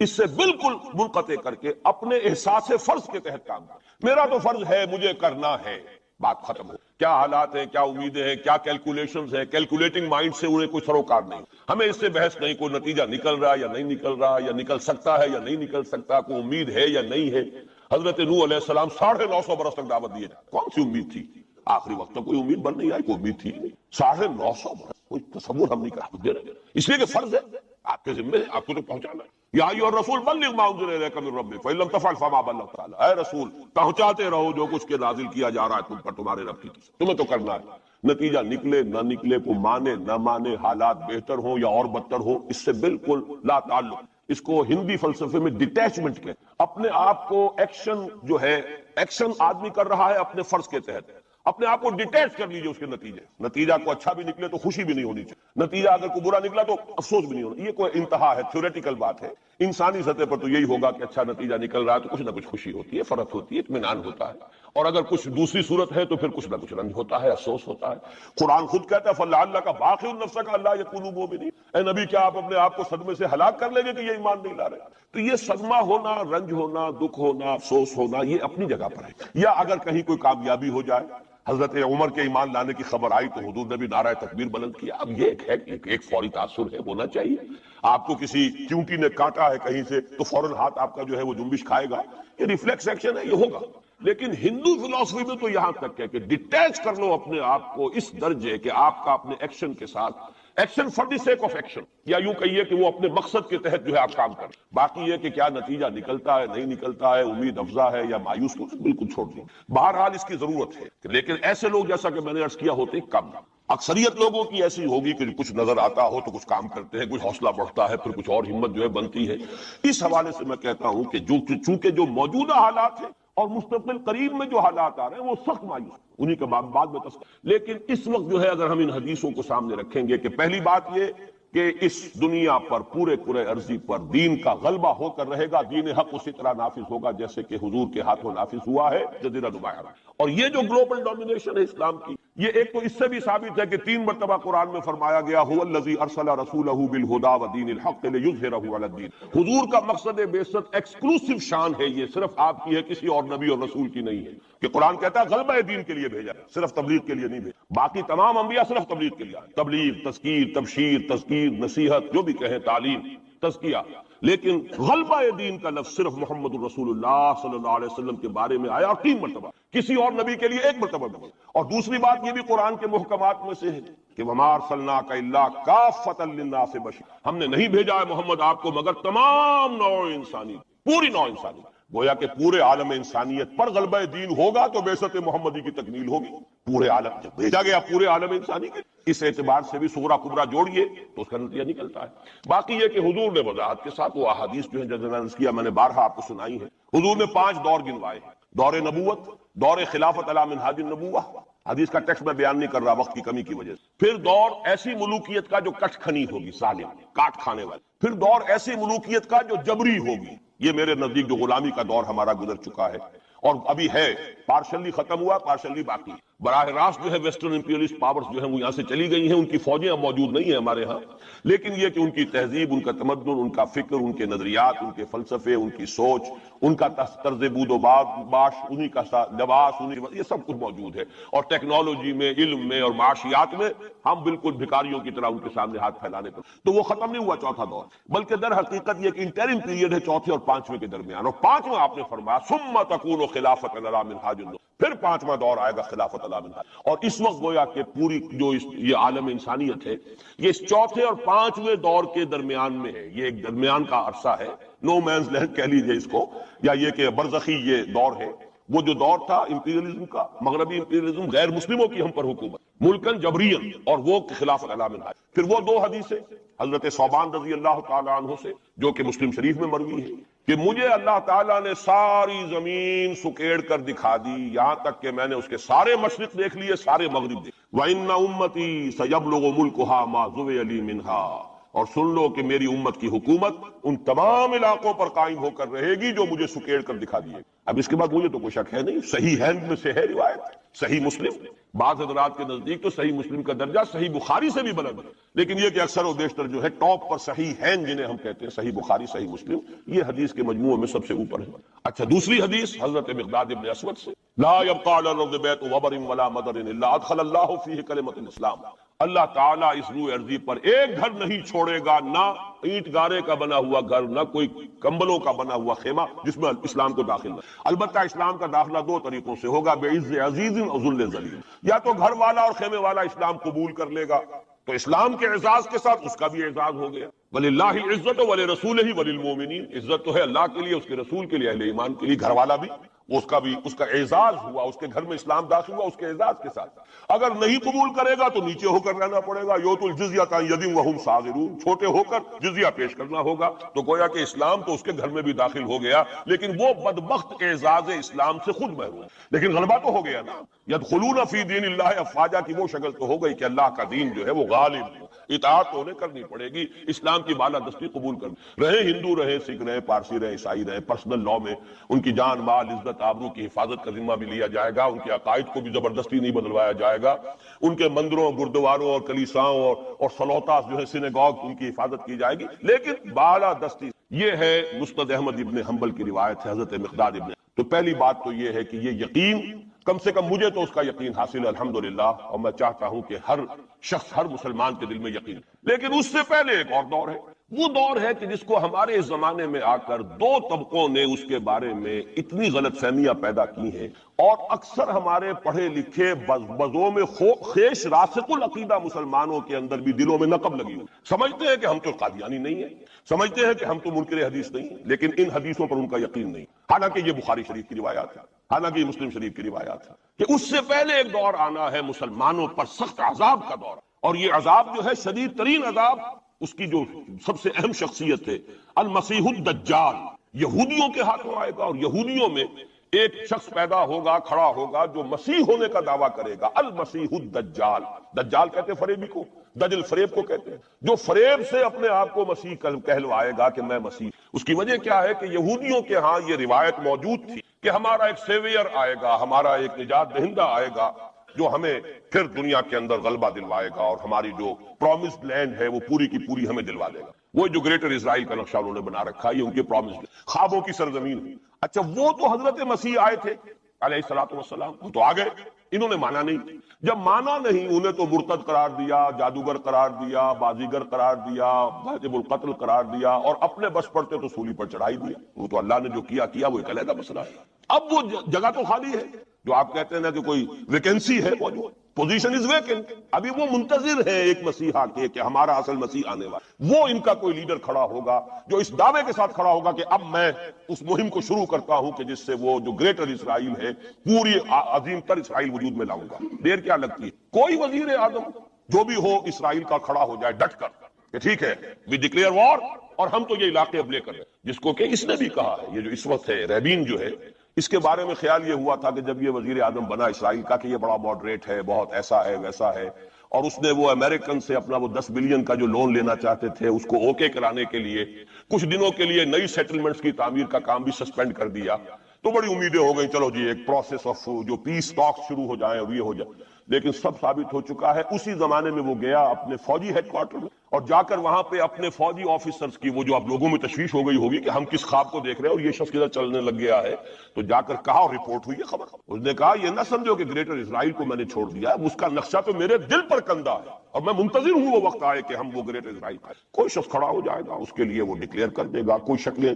اس سے بالکل منقطع کر کے اپنے احساس فرض کے تحت کام کرے. میرا تو فرض ہے، مجھے کرنا ہے، بات ختم ہو. کیا حالات ہیں، کیا امیدیں ہیں، کیا کیلکولیشنز ہیں، کیلکولیٹنگ مائنڈ سے انہیں کوئی سروکار نہیں. ہمیں اس سے بحث نہیں، کوئی نتیجہ نکل رہا یا نہیں نکل رہا، یا نکل سکتا ہے یا نہیں نکل سکتا، کوئی امید ہے یا نہیں ہے. حضرت نوح علیہ السلام 950 برس تک دعوت دیے، کون سی امید تھی؟ آخری وقت تک کوئی امید بن نہیں آئی، کوئی امید تھی نہیں. 950 برس کوئی تصور ہم نہیں کر رہے. اس لیے کہ فرض ہے، آپ کے ذمہ ہے، آپ کو تو پہنچانا ہے. یا ایھا الرسول بلغ ما انزل الیک من ربک فإن لم تفعل فما بلغت رسالۃ. اے رسول پہنچاتے رہو جو کچھ کے نازل کیا جا رہا ہے تم پر تمہارے رب کی طرف سے، تمہیں تو کرنا ہے. نتیجہ نکلے نہ نکلے، کو مانے نہ مانے، حالات بہتر ہوں یا اور بدتر ہو، اس سے بالکل لا تعلق. اس کو ہندی فلسفے میں ڈیٹیچمنٹ کہتے ہیں. اپنے آپ کو ایکشن جو ہے، ایکشن آدمی کر رہا ہے اپنے فرض کے تحت، اپنے آپ کو ڈیٹیچ کر لیجئے اس کے نتیجہ کو اچھا بھی نکلے تو خوشی بھی نہیں ہونی چاہیے، نتیجہ اگر کوئی برا نکلا تو افسوس بھی نہیں ہونا. یہ کوئی انتہا ہے، تھیوریٹیکل بات ہے. انسانی سطح پر تو یہی ہوگا کہ اچھا نتیجہ نکل رہا ہے تو کچھ نہ کچھ خوشی ہوتی ہے، فرحت ہوتی ہے، اطمینان ہوتا ہے، اور اگر کچھ دوسری صورت ہے تو پھر کچھ نہ کچھ رنج ہوتا ہے، افسوس ہوتا ہے. قرآن خود کہتا ہے فَلَعَلَّكَ بَاخِعٌ نَفْسَكَ أَلَّا يَكُونُوا مُؤْمِنِينَ. اے نبی کیا آپ اپنے آپ کو صدمے سے ہلاک کر لیں گے کہ یہ ایمان نہیں لا رہے؟ تو یہ صدمہ ہونا، رنج ہونا، دکھ ہونا، افسوس ہونا، یہ اپنی جگہ پر ہے. یا اگر کہیں کوئی کامیابی ہو جائے، حضرت عمر کے ایمان لانے کی خبر آئی تو حضور نے بھی نعرہ تکبیر بلند کیا. اب یہ ایک فوری تاثر ہے، ہونا چاہیے. آپ کو کسی چیونٹی نے کاٹا ہے کہیں سے تو فوراً ہاتھ آپ کا جو ہے وہ جنبش کھائے گا، یہ ریفلیکس ایکشن ہے، یہ ہوگا. لیکن ہندو فلسفی میں تو یہاں تک ہے کہ ڈیٹیچ کر لو اپنے آپ کو اس درجے کہ آپ کا اپنے ایکشن کے ساتھ action for the sake of action, یا یوں کہیے کہ وہ اپنے مقصد کے تحت جو ہے آپ کام کریں. باقی یہ کہ کیا نتیجہ نکلتا ہے نہیں نکلتا ہے، امید افزا ہے یا مایوس کو بالکل چھوڑ دیں. بہرحال اس کی ضرورت ہے، لیکن ایسے لوگ جیسا کہ میں نے عرض کیا ہوتے کم. اکثریت لوگوں کی ایسی ہوگی کہ کچھ نظر آتا ہو تو کچھ کام کرتے ہیں، کچھ حوصلہ بڑھتا ہے، پھر کچھ اور ہمت جو ہے بنتی ہے. اس حوالے سے میں کہتا ہوں کہ چونکہ جو موجودہ حالات ہیں اور مستقبل قریب میں جو حالات آ رہے ہیں وہ سخت مایوس، انہی کے بعد میں لیکن اس وقت جو ہے اگر ہم ان حدیثوں کو سامنے رکھیں گے کہ پہلی بات یہ کہ اس دنیا پر پورے عرضی پر دین کا غلبہ ہو کر رہے گا، دین حق اسی طرح نافذ ہوگا جیسے کہ حضور کے ہاتھوں نافذ ہوا ہے جزیرہ نما عرب. اور یہ جو گلوبل ڈومینیشن ہے اسلام کی، یہ ایک تو اس سے بھی ثابت ہے کہ 3 مرتبہ قرآن میں فرمایا گیا هو الذی ارسل رسولہ بالہدی ودین الحق لیظہرہ علی الدین. حضور کا مقصد بعثت ایکسکلوسیو شان ہے، یہ صرف آپ کی ہے، کسی اور نبی اور رسول کی نہیں ہے. کہ قرآن کہتا ہے غلبہ دین کے لیے بھیجا ہے، صرف تبلیغ کے لیے نہیں بھیجا. باقی تمام انبیاء صرف تبلیغ کے لیے آئے، تبلیغ، تذکیر، تبشیر، تذکیر، نصیحت، جو بھی کہیں، تعلیم، تزکیہ. لیکن غلبہ دین کا لفظ صرف محمد الرسول اللہ صلی اللہ علیہ وسلم کے بارے میں آیا، اور 3 مرتبہ، کسی اور نبی کے لیے 1 مرتبہ بھی. اور دوسری بات یہ بھی قرآن کے محکمات میں سے ہے کہ وما ارسلناک الا کافۃ للناس بشیر، ہم نے نہیں بھیجا ہے محمد آپ کو مگر تمام نوع انسانی، پوری نوع انسانی. گویا کہ پورے عالم انسانیت پر غلبہ دین ہوگا تو بعثت محمدی کی تکمیل ہوگی. پورے عالم جب بھیجا گیا پورے عالم انسانی کے، اس اعتبار سے بھی صغرا کبرا جوڑیے تو اس کا نتیجہ نکلتا ہے. باقی یہ کہ حضور نے وضاحت کے ساتھ وہ احادیث جو ہیں جیسے میں نے عرض کیا، میں نے بارہا آپ کو سنائی ہے. حضور نے 5 دور گنوائے ہیں: دور نبوت، دور خلافت علی منہاج النبوہ، حدیث کا ٹیکسٹ میں بیان نہیں کر رہا وقت کی کمی کی وجہ سے. پھر دور ایسی ملوکیت کا جو کٹ کھنی ہوگی، ظالم، کاٹ کھانے والی. پھر دور ایسی ملوکیت کا جو جبری ہوگی. یہ میرے نزدیک جو غلامی کا دور ہمارا گزر چکا ہے اور ابھی ہے، پارشلی ختم ہوا، پارشلی باقی. براہ راست جو ہے ویسٹرن امپیریلسٹ پاورز جو ہیں وہ یہاں سے چلی گئی ہیں، ان کی فوجیں اب موجود نہیں ہیں ہمارے ہاں. لیکن یہ کہ ان کی تہذیب، ان کا تمدن، ان کا فکر، ان کے نظریات، ان کے فلسفے، ان کی سوچ، ان کا طرز بود و باش، انہی کا لباس، یہ سب کچھ موجود ہے. اور ٹیکنالوجی میں، علم میں اور معاشیات میں ہم بالکل بھکاریوں کی طرح ان کے سامنے ہاتھ پھیلانے پر. تو وہ ختم نہیں ہوا چوتھا دور، بلکہ در حقیقت یہ کہ انٹرم پیریڈ ہے چوتھے اور 5ویں کے درمیان. اور 5واں آپ نے فرمایا ثم تکون خلافت علی منہاج النبوہ، پھر 5واں دور آئے گا خلافت علی منہاج. اور اس وقت گویا کہ پوری جو یہ عالم انسانیت ہے یہ اس چوتھے اور 5ویں دور کے درمیان میں ہے. یہ ایک درمیان کا عرصہ ہے، نو مینز لینڈ کہہ لیجئے اس کو، یا یہ کہ برزخی یہ دور ہے. وہ جو دور تھا امپیریلزم کا، مغربی امپیریلزم، غیر مسلموں کی ہم پر حکومت، ملکن جبرین، اور وہ خلافت علی منہاج. پھر وہ 2 حدیثیں حضرت ثوبان رضی اللہ تعالی عنہ سے جو کہ مسلم شریف میں مروی ہے کہ مجھے اللہ تعالیٰ نے ساری زمین سکیڑ کر دکھا دی، یہاں تک کہ میں نے اس کے سارے مشرق دیکھ لیے، سارے مغرب دیکھ. وَإِنَّ أُمَّتِي سَيَبْلُغُ مُلْكُهَا مَا زُوِيَ لِي مِنْهَا، اور سن لو کہ میری امت کی حکومت ان تمام علاقوں پر قائم ہو کر رہے گی جو مجھے سکیڑ کر دکھا دیے. اب اس کے بعد مجھے تو کوئی شک ہے نہیں، صحیح ہند میں سے ہے روایت، صحیح مسلم. بعض حضرات کے نزدیک تو صحیح مسلم کا درجہ صحیح بخاری سے بھی بلند ہے، لیکن یہ کہ اکثر و بیشتر جو ہے ٹاپ پر صحیح ہند جنہیں ہم کہتے ہیں، صحیح بخاری، صحیح مسلم، یہ حدیث کے مجموعے میں سب سے اوپر ہے. اچھا، دوسری حدیث حضرت مقداد ابن اسود سے، لا يبقى على الارض بيت وبر ولا مدر الا ادخل الله فيه كلمة الاسلام. اللہ تعالیٰ اس روح ارضی پر ایک گھر نہیں چھوڑے گا، نہ اینٹ گارے کا بنا ہوا گھر، نہ کوئی کمبلوں کا بنا ہوا خیمہ جس میں اسلام کو داخل نہ. البتہ اسلام کا داخلہ 2 طریقوں سے ہوگا، بعز عزیز و ذل ذلیل. یا تو گھر والا اور خیمے والا اسلام قبول کر لے گا تو اسلام کے اعزاز کے ساتھ اس کا بھی اعزاز ہو گیا. وَلِلَّهِ الْعِزَّةُ وَلِرَسُولِهِ وَلِلْمُؤْمِنِينَ، عزت تو ہے اللہ کے لیے، اس کے رسول کے لیے، اہل ایمان کے لیے. گھر والا بھی اس کا اعزاز ہوا، اس کے گھر میں اسلام داخل ہوا اس کے اعزاز کے ساتھ. اگر نہیں قبول کرے گا تو نیچے ہو کر رہنا پڑے گا. یؤتوا الجزیۃ عن ید وہم صاغرون، چھوٹے ہو کر جزیہ پیش کرنا ہوگا. تو گویا کہ اسلام تو اس کے گھر میں بھی داخل ہو گیا، لیکن وہ بدبخت اعزاز اسلام سے خود محروم. لیکن غلبہ تو ہو گیا نا. یدخلون فی دین اللہ افواجا کی وہ شکل تو ہو گئی کہ اللہ کا دین جو ہے وہ غالب ہو. اطاعت تو انہیں کرنی پڑے گی، اسلام کی بالادستی قبول کرنی. رہے ہندو، رہے سکھ، رہے پارسی، رہے عیسائی، رہے پرسنل لاء میں ان کی جان، مال، عزت، آبرو کی حفاظت کا ذمہ بھی لیا جائے گا. ان کے عقائد کو بھی زبردستی نہیں بدلوایا جائے گا. ان کے مندروں، گردواروں اور کلیساؤں اور سلوتاس جو ہے سینیگاگ، ان کی حفاظت کی جائے گی. لیکن بالادستی یہ ہے. مسند احمد ابن حنبل کی روایت ہے حضرت مقداد ابن. تو پہلی بات تو یہ ہے کہ یہ یقین کم سے کم مجھے تو اس کا یقین حاصل ہے الحمدللہ، اور میں چاہتا ہوں کہ ہر شخص، ہر مسلمان کے دل میں یقین۔ لیکن اس سے پہلے ایک اور دور ہے، وہ دور ہے کہ جس کو ہمارے اس زمانے میں آ کر دو طبقوں نے اس کے بارے میں اتنی غلط فہمیاں پیدا کی ہیں، اور اکثر ہمارے پڑھے لکھے بزوں میں خیش راسخ العقیدہ مسلمانوں کے اندر بھی دلوں میں نقب لگی ہوئی، سمجھتے ہیں کہ ہم تو قادیانی نہیں ہیں، سمجھتے ہیں کہ ہم تو منکر حدیث نہیں ہیں، لیکن ان حدیثوں پر ان کا یقین نہیں، حالانکہ یہ بخاری شریف کی روایات ہے، حالانکہ یہ مسلم شریف کی روایات ہے کہ اس سے پہلے ایک دور آنا ہے مسلمانوں پر سخت عذاب کا دور، اور یہ عذاب جو ہے شدید ترین عذاب، اس کی جو سب سے اہم شخصیت ہے المسیح الدجال، یہودیوں کے ہاتھوں آئے گا، اور یہودیوں میں ایک شخص پیدا ہوگا، کھڑا ہوگا، جو مسیح ہونے کا دعویٰ کرے گا، المسیح الدجال۔ دجال کہتے ہیں فریبی کو، دجل فریب کو کہتے ہیں، جو فریب سے اپنے آپ کو مسیح کہلوائے گا کہ میں مسیح۔ اس کی وجہ کیا ہے کہ یہودیوں کے ہاں یہ روایت موجود تھی کہ ہمارا ایک سیویئر آئے گا، ہمارا ایک نجات دہندہ آئے گا جو ہمیں پھر دنیا کے اندر غلبہ دلوائے گا، اور ہماری جو پرومسڈ لینڈ ہے وہ پوری کی پوری ہمیں دلوا دے گا۔ وہ جو گریٹر اسرائیل کا نقشہ انہوں نے بنا رکھا ہے، یہ ان کے پرومسڈ خوابوں کی سرزمین ہے۔ اچھا، وہ تو حضرت مسیح آئے تھے علیہ الصلوۃ والسلام، وہ تو آ گئے، انہوں نے مانا نہیں۔ جب مانا نہیں، انہیں تو مرتد قرار دیا، جادوگر قرار دیا، بازیگر قرار دیا، واجب القتل قرار دیا، اور اپنے بس پڑتے تو سولی پر چڑھائی دیا۔ وہ تو اللہ نے جو کیا وہ ایک علیحدہ مسئلہ ہے۔ اب وہ جگہ تو خالی ہے، جو آپ کہتے ہیں نا کہ کوئی ویکینسی ہے، وہ جو پوزیشن از ویکنٹ، ابھی وہ منتظر ہے ایک مسیحا کے کہ ہمارا اصل مسیح آنے والا، وہ ان کا کوئی لیڈر کھڑا ہوگا جو اس دعوے کے ساتھ کھڑا ہوگا کہ اب میں اس مہم کو شروع کرتا ہوں کہ جس سے وہ جو گریٹر اسرائیل ہے، پوری عظیم تر اسرائیل وجود میں لاؤں گا۔ دیر کیا لگتی ہے، کوئی وزیر اعظم جو بھی ہو اسرائیل کا کھڑا ہو جائے ڈٹ کر کہ ٹھیک ہے وی ڈکلیئر وار، اور ہم تو یہ علاقے اب لے کر ہیں، جس کو کہ اس نے بھی کہا ہے، یہ جو اس وقت ہے ریبین جو ہے، اس کے بارے میں خیال یہ ہوا تھا کہ جب یہ وزیر اعظم بنا اسرائیل کا کہ یہ بڑا ماڈریٹ ہے، بہت ایسا ہے ویسا ہے، اور اس نے وہ امریکن سے اپنا وہ 10 بلین کا جو لون لینا چاہتے تھے اس کو اوکے کرانے کے لیے کچھ دنوں کے لیے نئی سیٹلمنٹس کی تعمیر کا کام بھی سسپینڈ کر دیا، تو بڑی امیدیں ہو گئی چلو جی ایک پروسیس آف جو پیس ٹاک شروع ہو جائیں اور یہ ہو جائے، لیکن سب ثابت ہو چکا ہے۔ اسی زمانے میں وہ گیا اپنے فوجی ہیڈ کوارٹر میں، اور جا کر وہاں پہ اپنے فوجی آفیسرز کی وہ جو اب لوگوں میں تشویش ہو گئی ہوگی کہ ہم کس خواب کو دیکھ رہے ہیں اور یہ شخص کدھر چلنے لگ گیا ہے، تو جا کر کہا، اور رپورٹ ہوئی ہے خبر، اس نے کہا یہ نہ سمجھو کہ گریٹر اسرائیل کو میں نے چھوڑ دیا، اس کا نقشہ تو میرے دل پر کندہ ہے، اور میں منتظر ہوں وہ وقت آئے کہ ہم وہ گریٹر اسرائیل کا کوئی شخص کھڑا ہو جائے گا، اس کے لیے وہ ڈکلیئر کر دے گا، کوئی شکلیں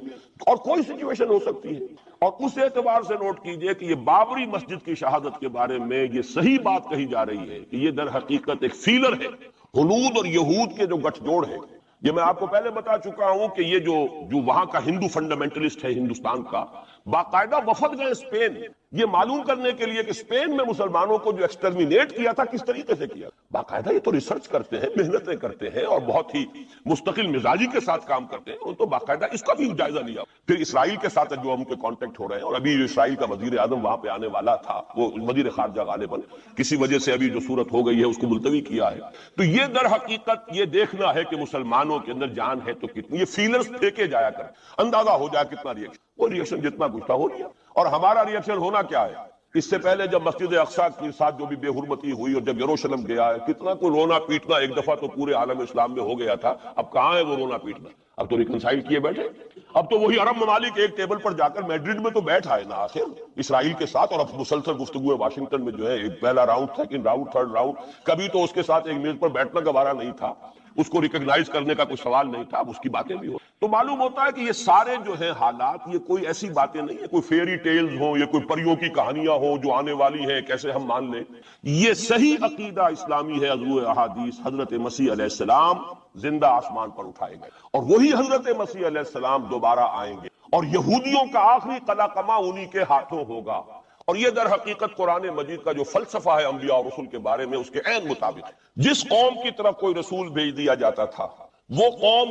اور کوئی سچویشن ہو سکتی ہے۔ اور اس اعتبار سے نوٹ کیجئے کہ یہ بابری مسجد کی شہادت کے بارے میں یہ صحیح بات کہی جا رہی ہے کہ یہ در حقیقت ایک فیلر ہے ہنود اور یہود کے جو گٹھ جوڑ ہے۔ یہ میں آپ کو پہلے بتا چکا ہوں کہ یہ جو وہاں کا ہندو فنڈامنٹلسٹ ہے ہندوستان کا، باقاعدہ وفد گئے اسپین یہ معلوم کرنے کے لیے کہ اسپین میں مسلمانوں کو جو ایکسٹرمینیٹ کیا تھا کس طریقے سے کیا، باقاعدہ یہ تو ریسرچ کرتے ہیں، محنتیں کرتے ہیں، اور بہت ہی مستقل مزاجی کے ساتھ کام کرتے ہیں، ان تو باقاعدہ اس کا بھی جائزہ لیا۔ پھر اسرائیل کے ساتھ جو ہم کے کانٹیکٹ ہو رہے ہیں، اور ابھی جو اسرائیل کا وزیر اعظم وہاں پہ آنے والا تھا، وہ وزیر خارجہ غالباً کسی وجہ سے ابھی جو صورت ہو گئی ہے اس کو ملتوی کیا ہے، تو یہ در حقیقت یہ دیکھنا ہے کہ مسلمانوں کے اندر جان ہے تو کتنی، یہ فیلرز پھینکے جایا کریں، اندازہ ہو جائے کتنا ریئیکشن، وہ ریئیکشن جتنا کچھ تھا ہو لیا۔ اور ہمارا ریئیکشن ہونا کیا ہے؟ اس سے پہلے جب مسجد اقصیٰ کے ساتھ جو بھی بے حرمتی ہوئی اور جب یروشلم گیا ہے، کتنا کو رونا پیٹنا ایک دفعہ تو پورے عالم اسلام میں ہو گیا تھا، اب کہاں ہے وہ رونا پیٹنا؟ اب تو ریکنسائل کیے بیٹھے، اب تو وہی عرب ممالک ایک ٹیبل پر جا کر میڈرڈ میں تو بیٹھا ہے نا آخر اسرائیل کے ساتھ، اور اب مسلسل گفتگو ہے واشنگٹن میں جو ہے، ایک پہلا round, second round, third round, کبھی تو اس کے ساتھ ایک میز پر بیٹھنا گوارا نہیں تھا، اس کو ریکگنائز کرنے کا کوئی سوال نہیں تھا، اب اس کی باتیں بھی ہو، تو معلوم ہوتا ہے کہ یہ سارے جو ہیں حالات، یہ کوئی ایسی باتیں نہیں ہے، کوئی فیری ٹیلز ہوں، یہ کوئی پریوں کی کہانیاں ہوں جو آنے والی ہیں کیسے ہم مان لیں، یہ صحیح عقیدہ اسلامی ہے۔ حضور احادیث حضرت مسیح علیہ السلام زندہ آسمان پر اٹھائے گئے، اور وہی حضرت مسیح علیہ السلام دوبارہ آئیں گے، اور یہودیوں کا آخری قلاقمہ انہی کے ہاتھوں ہوگا، اور یہ در حقیقت قرآن مجید کا جو فلسفہ ہے انبیاء اور رسول کے بارے میں، اس کے عین مطابق ہے۔ جس قوم کی طرف کوئی رسول بھیج دیا جاتا تھا، وہ قوم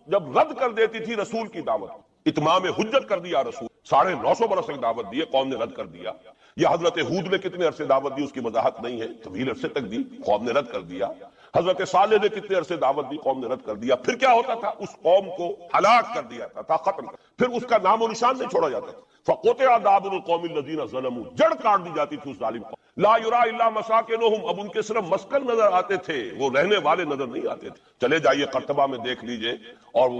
جب رد کر دیتی تھی رسول کی دعوت، اتمام حجت کر دیا رسول، 950 برس تک دعوت دی، قوم نے رد کر دیا۔ یا حضرت ہود نے کتنے عرصے دعوت دی، اس کی وضاحت نہیں ہے، طویل عرصے تک دی، قوم نے رد کر دیا۔ حضرت صالح نے کتنے عرصے دعوت دی، قوم نے رد کر دیا۔ پھر کیا ہوتا تھا؟ اس قوم کو ہلاک کر دیا تھا، ختم کر، پھر اس کا نام و نشان نہیں چھوڑا جاتا تھا۔ فَقُطِعَ دَابِرُ الْقَوْمِ الَّذِينَ ظَلَمُوا، جڑ کاٹ دی جاتی تھی اس ظالم کو۔ لا یرا الا مساکنہم، اب ان کے صرف مسکن نظر آتے تھے، وہ رہنے والے نظر نہیں آتے تھے۔ چلے جائیے قرطبہ میں دیکھ لیجئے اور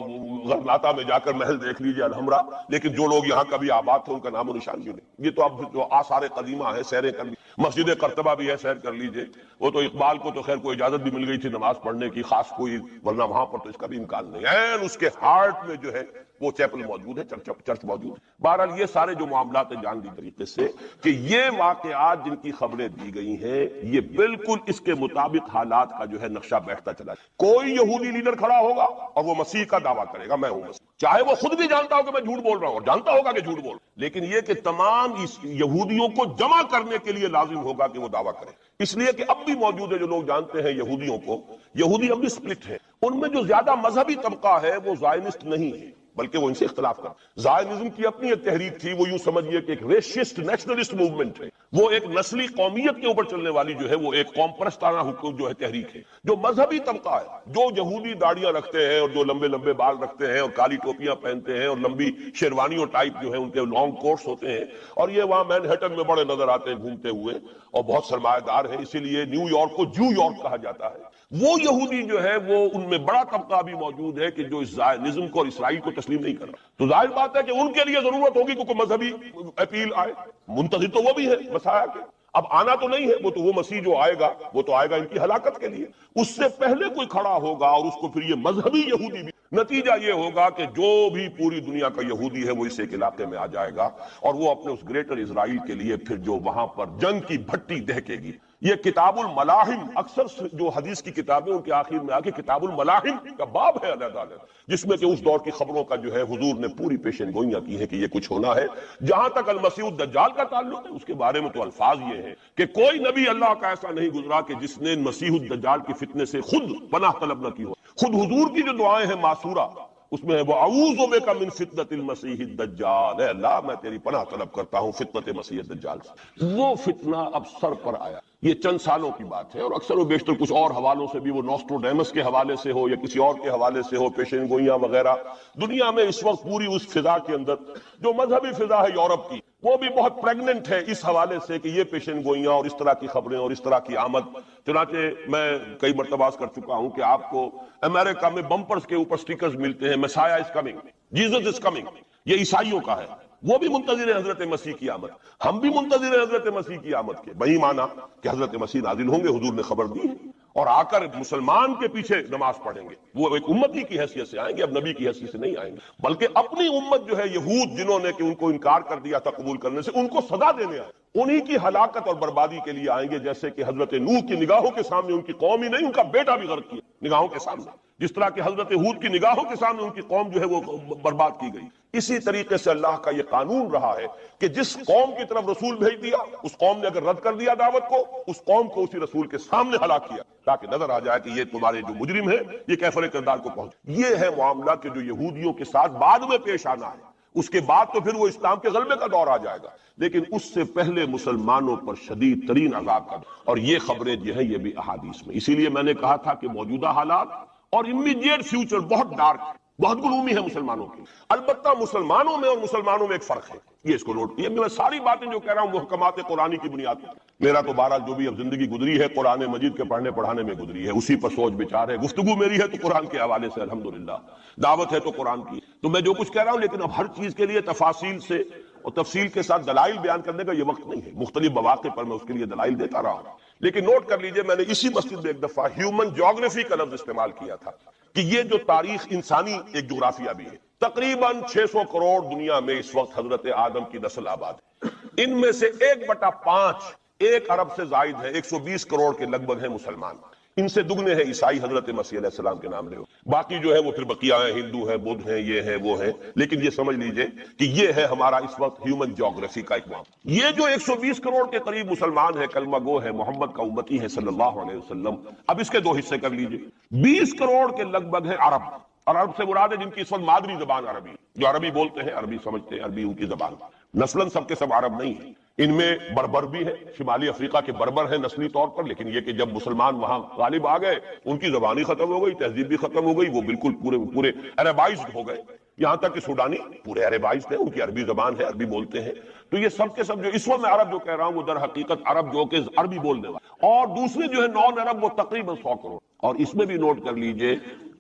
غرناطہ میں جا کر محل دیکھ لیجئے الحمرا، لیکن جو لوگ یہاں کبھی آباد تھے ان کا نام و نشان بھی نہیں۔ یہ تو اب جو آثار قدیمہ ہے سیریں کر لی، مسجد قرطبہ بھی ہے، سیر کر لیجئے۔ وہ تو اقبال کو تو خیر کوئی اجازت بھی مل گئی تھی نماز پڑھنے کی خاص کوئی، ورنہ وہاں پر تو اس کا بھی امکان نہیں ہے۔ اس کے ہارٹ میں جو ہے وہ چیپل موجود ہے، چرچ موجود ہے۔ بہرحال یہ سارے جو معاملات ہیں جان لی طریقے سے کہ یہ واقعات جن کی خبریں دی گئی ہیں یہ بالکل اس کے مطابق حالات کا جو ہے نقشہ بیٹھتا چلا ہے۔ کوئی یہودی لیڈر کھڑا ہوگا اور وہ مسیح کا دعویٰ کرے گا میں ہوں مسیح، چاہے وہ خود بھی جانتا ہو کہ میں جھوٹ بول رہا ہوں، اور جانتا ہوگا کہ جھوٹ بول، لیکن یہ کہ تمام اس یہودیوں کو جمع کرنے کے لیے لازم ہوگا کہ وہ دعویٰ کرے۔ اس لیے کہ اب بھی موجود ہے جو لوگ جانتے ہیں یہودیوں کو، یہودی اب بھی سپلٹ ہے، ان میں جو زیادہ مذہبی طبقہ ہے وہ زائنسٹ نہیں ہے بلکہ وہ ان سے اختلاف کرتا۔ زائنزم کی اپنی ایک تحریک تھی، وہ یوں سمجھیے کہ ایک ریشسٹ نیشنلسٹ موومنٹ ہے، وہ ایک نسلی قومیت کے اوپر چلنے والی جو ہے وہ ایک قوم پرستانہ حکم جو ہے تحریک ہے۔ جو مذہبی طبقہ ہے، جو یہودی داڑیاں رکھتے ہیں اور جو لمبے لمبے بال رکھتے ہیں اور کالی ٹوپیاں پہنتے ہیں اور لمبی شیروانیوں ٹائپ جو ہے ان کے لانگ کوٹس ہوتے ہیں، اور یہ وہاں مینہٹن میں بڑے نظر آتے ہیں گھومتے ہوئے اور بہت سرمایہ دار ہیں، اسی لیے نیو یارک کو جو یارک کہا جاتا ہے۔ وہ یہودی جو ہے وہ ان میں بڑا طبقہ بھی موجود ہے کہ جو اس زائنزم کو اور اسرائیل کو تسلیم نہیں کر رہا۔ تو ظاہر بات ہے کہ ان کے لیے ضرورت ہوگی کہ کوئی مذہبی اپیل آئے، منتظر تو وہ بھی ہے مسیح کے، اب آنا تو نہیں ہے، وہ مسیح جو آئے گا وہ تو آئے گا ان کی ہلاکت کے لیے، اس سے پہلے کوئی کھڑا ہوگا اور اس کو پھر یہ مذہبی یہودی بھی، نتیجہ یہ ہوگا کہ جو بھی پوری دنیا کا یہودی ہے وہ اس ایک علاقے میں آ جائے گا اور وہ اپنے اس گریٹر اسرائیل کے لیے پھر جو وہاں پر جنگ کی بھٹی دہکے گی۔ یہ کتاب الملاحم، اکثر جو حدیث کی کتابیں ان کے آخر میں آ کے کتاب الملاحم کا باب ہے علیحدہ، جس میں کہ اس دور کی خبروں کا جو ہے حضور نے پوری پیشن گوئیاں کی ہیں کہ یہ کچھ ہونا ہے۔ جہاں تک المسیح الدجال کا تعلق ہے اس کے بارے میں تو الفاظ یہ ہیں کہ کوئی نبی اللہ کا ایسا نہیں گزرا کہ جس نے مسیح الدجال کی فتنے سے خود پناہ طلب نہ کی ہو۔ خود حضور کی جو دعائیں ہیں معصورہ، اس میں ہے وہ اعوذ بک من فتنۃ المسیح الدجال، اے اللہ میں تیری پناہ طلب کرتا ہوں فتنۃ مسیح الدجال سے۔ وہ فتنہ اب سر پر آیا، یہ چند سالوں کی بات ہے، اور اکثر و بیشتر کچھ اور حوالوں سے بھی، وہ نوسٹروڈیمس کے حوالے سے ہو یا کسی اور کے حوالے سے ہو، پیشن گوئیاں وغیرہ، دنیا میں اس وقت پوری اس فضا کے اندر جو مذہبی فضا ہے یورپ کی، وہ بھی بہت پریگننٹ ہے اس حوالے سے کہ یہ پیشن گوئیاں اور اس طرح کی خبریں اور اس طرح کی آمد۔ چنانچہ میں کئی مرتبہ کر چکا ہوں کہ آپ کو امریکہ میں بمپرز کے اوپر سٹیکرز ملتے ہیں، مسیح is coming, Jesus is coming, یہ عیسائیوں کا ہے، وہ بھی منتظر ہے حضرت مسیح کی آمد، ہم بھی منتظر ہیں حضرت مسیح کی آمد کے۔ وہی مانا کہ حضرت مسیح نازل ہوں گے، حضور نے خبر دی ہے، اور آ کر مسلمان کے پیچھے نماز پڑھیں گے، وہ ایک امتی کی حیثیت سے آئیں گے، اب نبی کی حیثیت سے نہیں آئیں گے، بلکہ اپنی امت جو ہے یہود جنہوں نے کہ ان کو انکار کر دیا تھا قبول کرنے سے، ان کو سزا دینے آئے، انہی کی ہلاکت اور بربادی کے لیے آئیں گے، جیسے کہ حضرت نوح کی نگاہوں کے سامنے ان کی قوم ہی نہیں، ان کا بیٹا بھی غرق کیا نگاہوں کے سامنے، جس طرح کہ حضرت ہود کی نگاہوں کے سامنے ان کی قوم جو ہے وہ برباد کی گئی۔ اسی طریقے سے اللہ کا یہ قانون رہا ہے کہ جس قوم کی طرف رسول بھیج دیا، اس قوم نے اگر رد کر دیا دعوت کو، اس قوم کو اسی رسول کے سامنے ہلاک کیا، تاکہ نظر آ جائے کہ یہ تمہارے جو مجرم ہے یہ کیفر کردار کو پہنچ۔ یہ ہے معاملہ کہ جو یہودیوں کے ساتھ بعد میں پیش آنا ہے، اس کے بعد تو پھر وہ اسلام کے غلبے کا دور آ جائے گا، لیکن اس سے پہلے مسلمانوں پر شدید ترین عذاب کا، اور یہ خبریں جو ہیں یہ بھی احادیث میں۔ اسی لیے میں نے کہا تھا کہ موجودہ حالات اور امیڈیٹ فیوچر بہت ڈارک ہے، بہت گلومی ہے مسلمانوں کی۔ البتہ مسلمانوں میں اور مسلمانوں میں ایک فرق ہے، یہ اس کو نوٹ کیے۔ میں ساری باتیں جو کہہ رہا ہوں محکمات قرآنی کی بنیاد پر، میرا تو بہرحال جو بھی اب زندگی گزری ہے قرآن مجید کے پڑھنے پڑھانے میں گزری ہے، اسی پر سوچ بچار ہے، گفتگو میری ہے تو قرآن کے حوالے سے الحمدللہ، دعوت ہے تو قرآن کی، تو میں جو کچھ کہہ رہا ہوں، لیکن اب ہر چیز کے لیے تفاصیل سے اور تفصیل کے ساتھ دلائل بیان کرنے کا یہ وقت نہیں ہے، مختلف مواقع پر میں اس کے لیے دلائل دیتا رہا ہوں۔ لیکن نوٹ کر لیجئے، میں نے اسی مسجد میں ایک دفعہ ہیومن جیوگرافی کا لفظ استعمال کیا تھا کہ یہ جو تاریخ انسانی ایک جغرافیہ بھی ہے، تقریباً 600 کروڑ دنیا میں اس وقت حضرت آدم کی نسل آباد ہے، ان میں سے 1/5 1 ارب سے زائد ہے، 120 کروڑ کے لگ بھگ ہیں مسلمان، ان سے دگنے ہیں عیسائی حضرت مسیح علیہ السلام کے نام لے، باقی جو ہے وہ پھر بقیہ ہیں، ہندو ہیں، بدھ ہیں، یہ ہیں وہ ہیں، لیکن یہ سمجھ لیجئے کہ یہ ہے ہمارا اس وقت ہیومن جیوگرافی کا ایک معاملہ۔ یہ جو 120 کروڑ کے قریب مسلمان ہیں، کلمہ گو ہے، محمد کا امتی ہے صلی اللہ علیہ وسلم، اب اس کے 2 حصے کر لیجئے۔ 20 کروڑ کے لگ بھگ ہیں عرب، اور عرب سے مراد ہے جن کی اس وقت مادری زبان عربی، جو عربی بولتے ہیں، عربی سمجھتے ہیں، عربی ان کی زبان، نسلاً سب کے سب عرب نہیں ہیں، ان میں بربر بھی ہے، شمالی افریقہ کے بربر ہیں نسلی طور پر، لیکن یہ کہ جب مسلمان وہاں غالب آ گئے، ان کی زبان ہی ختم ہو گئی، تہذیب بھی ختم ہو گئی، وہ بالکل پورے عربائزڈ ہو گئے۔ یہاں تک کہ سوڈانی پورے عربائز ہیں، ان کی عربی زبان ہے، عربی بولتے ہیں. تو یہ سب کے سب جو اس وقت میں عرب جو کہہ رہا ہوں وہ در حقیقت عرب جو کہ عربی بولنے والے، اور دوسرے جو ہے نان عرب وہ تقریباً 100 کروڑ. اور اس میں بھی نوٹ کر لیجئے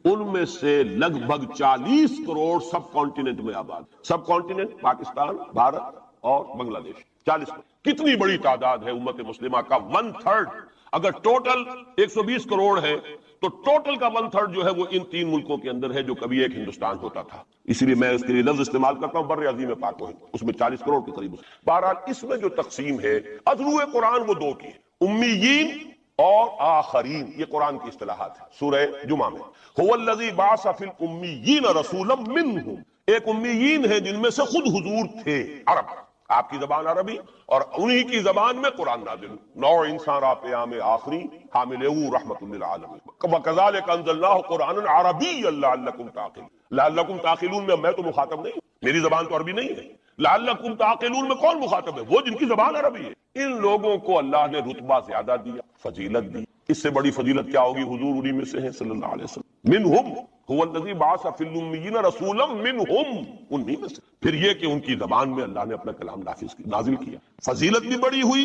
ان میں سے لگ بھگ 40 کروڑ سب کانٹیننٹ میں آباد. سب کانٹیننٹ پاکستان، بھارت اور بنگلہ دیش. 40 کتنی بڑی تعداد ہے امت مسلمہ کا. 1/3 اگر ٹوٹل 120 کروڑ ہے تو ٹوٹل کا 1/3 جو ہے وہ ان 3 ملکوں کے اندر ہے جو کبھی ایک ہندوستان ہوتا تھا. اسی لیے میں اس کے لیے لفظ استعمال کرتا ہوں بر عظیم پاک و ہند، اس میں 40 کروڑ کے قریب. بہرحال اس میں جو تقسیم ہے اذرو قرآن وہ 2 کی ہے، امیین اور آخرین. یہ قرآن کی اصطلاحات ہے سورہ جمعہ میں. هو الذی بعث فی الامیین رسولا منہم، ایک امیین ہے جن میں سے خود حضور تھے عرب، آپ کی زبان عربی اور انہی کی زبان میں قرآن نازل. نوع انسان را پیام آخری حامل رحمت للعالمین. وکذالک انزلناہ قرآنا عربیا لعلکم تعقلون. لعلکم تعقلون میں تو مخاطب نہیں، میری زبان تو عربی نہیں ہے. لعلکم تعقلون میں کون مخاطب ہے؟ وہ جن کی زبان عربی ہے. ان لوگوں کو اللہ نے رتبہ زیادہ دیا، فضیلت دی. اس سے بڑی فضیلت کیا ہوگی؟ حضور انہی میں سے ہیں صلی اللہ علیہ وسلم. منہم هو الذی بعث فی الامیین رسولا منہم، انہی میں سے. پھر یہ کہ ان کی زبان میں اللہ نے اپنا کلام نازل کیا. فضیلت بھی بڑی ہوئی،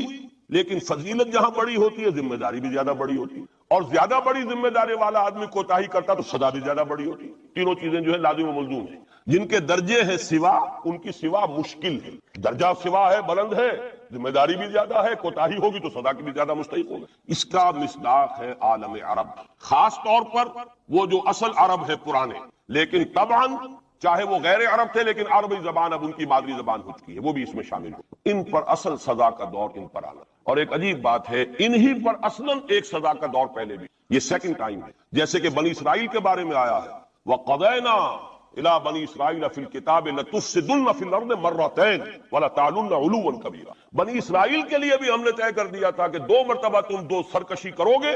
لیکن فضیلت جہاں بڑی ہوتی ہے ذمہ داری بھی زیادہ بڑی ہوتی ہے، اور زیادہ بڑی ذمہ داری والا آدمی کوتاہی کرتا تو سزا بھی زیادہ بڑی ہوتی ہے. تینوں چیزیں جو ہے لازم و ملزوم ہیں. جن کے درجے ہیں سوا، ان کی سوا مشکل ہے. درجہ سوا ہے، بلند ہے، ذمہ داری بھی زیادہ ہے، کوتاہی ہوگی تو سزا کی بھی زیادہ مستحق ہوگا. اس کا مصداق ہے عالم عرب، خاص طور پر وہ جو اصل عرب ہے پرانے، لیکن طبعاً چاہے وہ غیر عرب تھے لیکن عربی زبان اب ان کی مادری زبان ہو چکی ہے، وہ بھی اس میں شامل ہو. ان پر اصل سزا کا دور ان پر آنا. اور ایک عجیب بات ہے، انہی پر اصلاً ایک سزا کا دور پہلے بھی، یہ سیکنڈ ٹائم ہے. جیسے کہ بنی اسرائیل کے بارے میں آیا ہے وَقَضَيْنَا الى بنی اسرائیل فی الکتاب لتفسدن فی الارض مرتین ولتعلن علوا کبیرا. بنی اسرائیل کے لیے بھی ہم نے طے کر دیا تھا کہ 2 مرتبہ تم 2 سرکشی کرو گے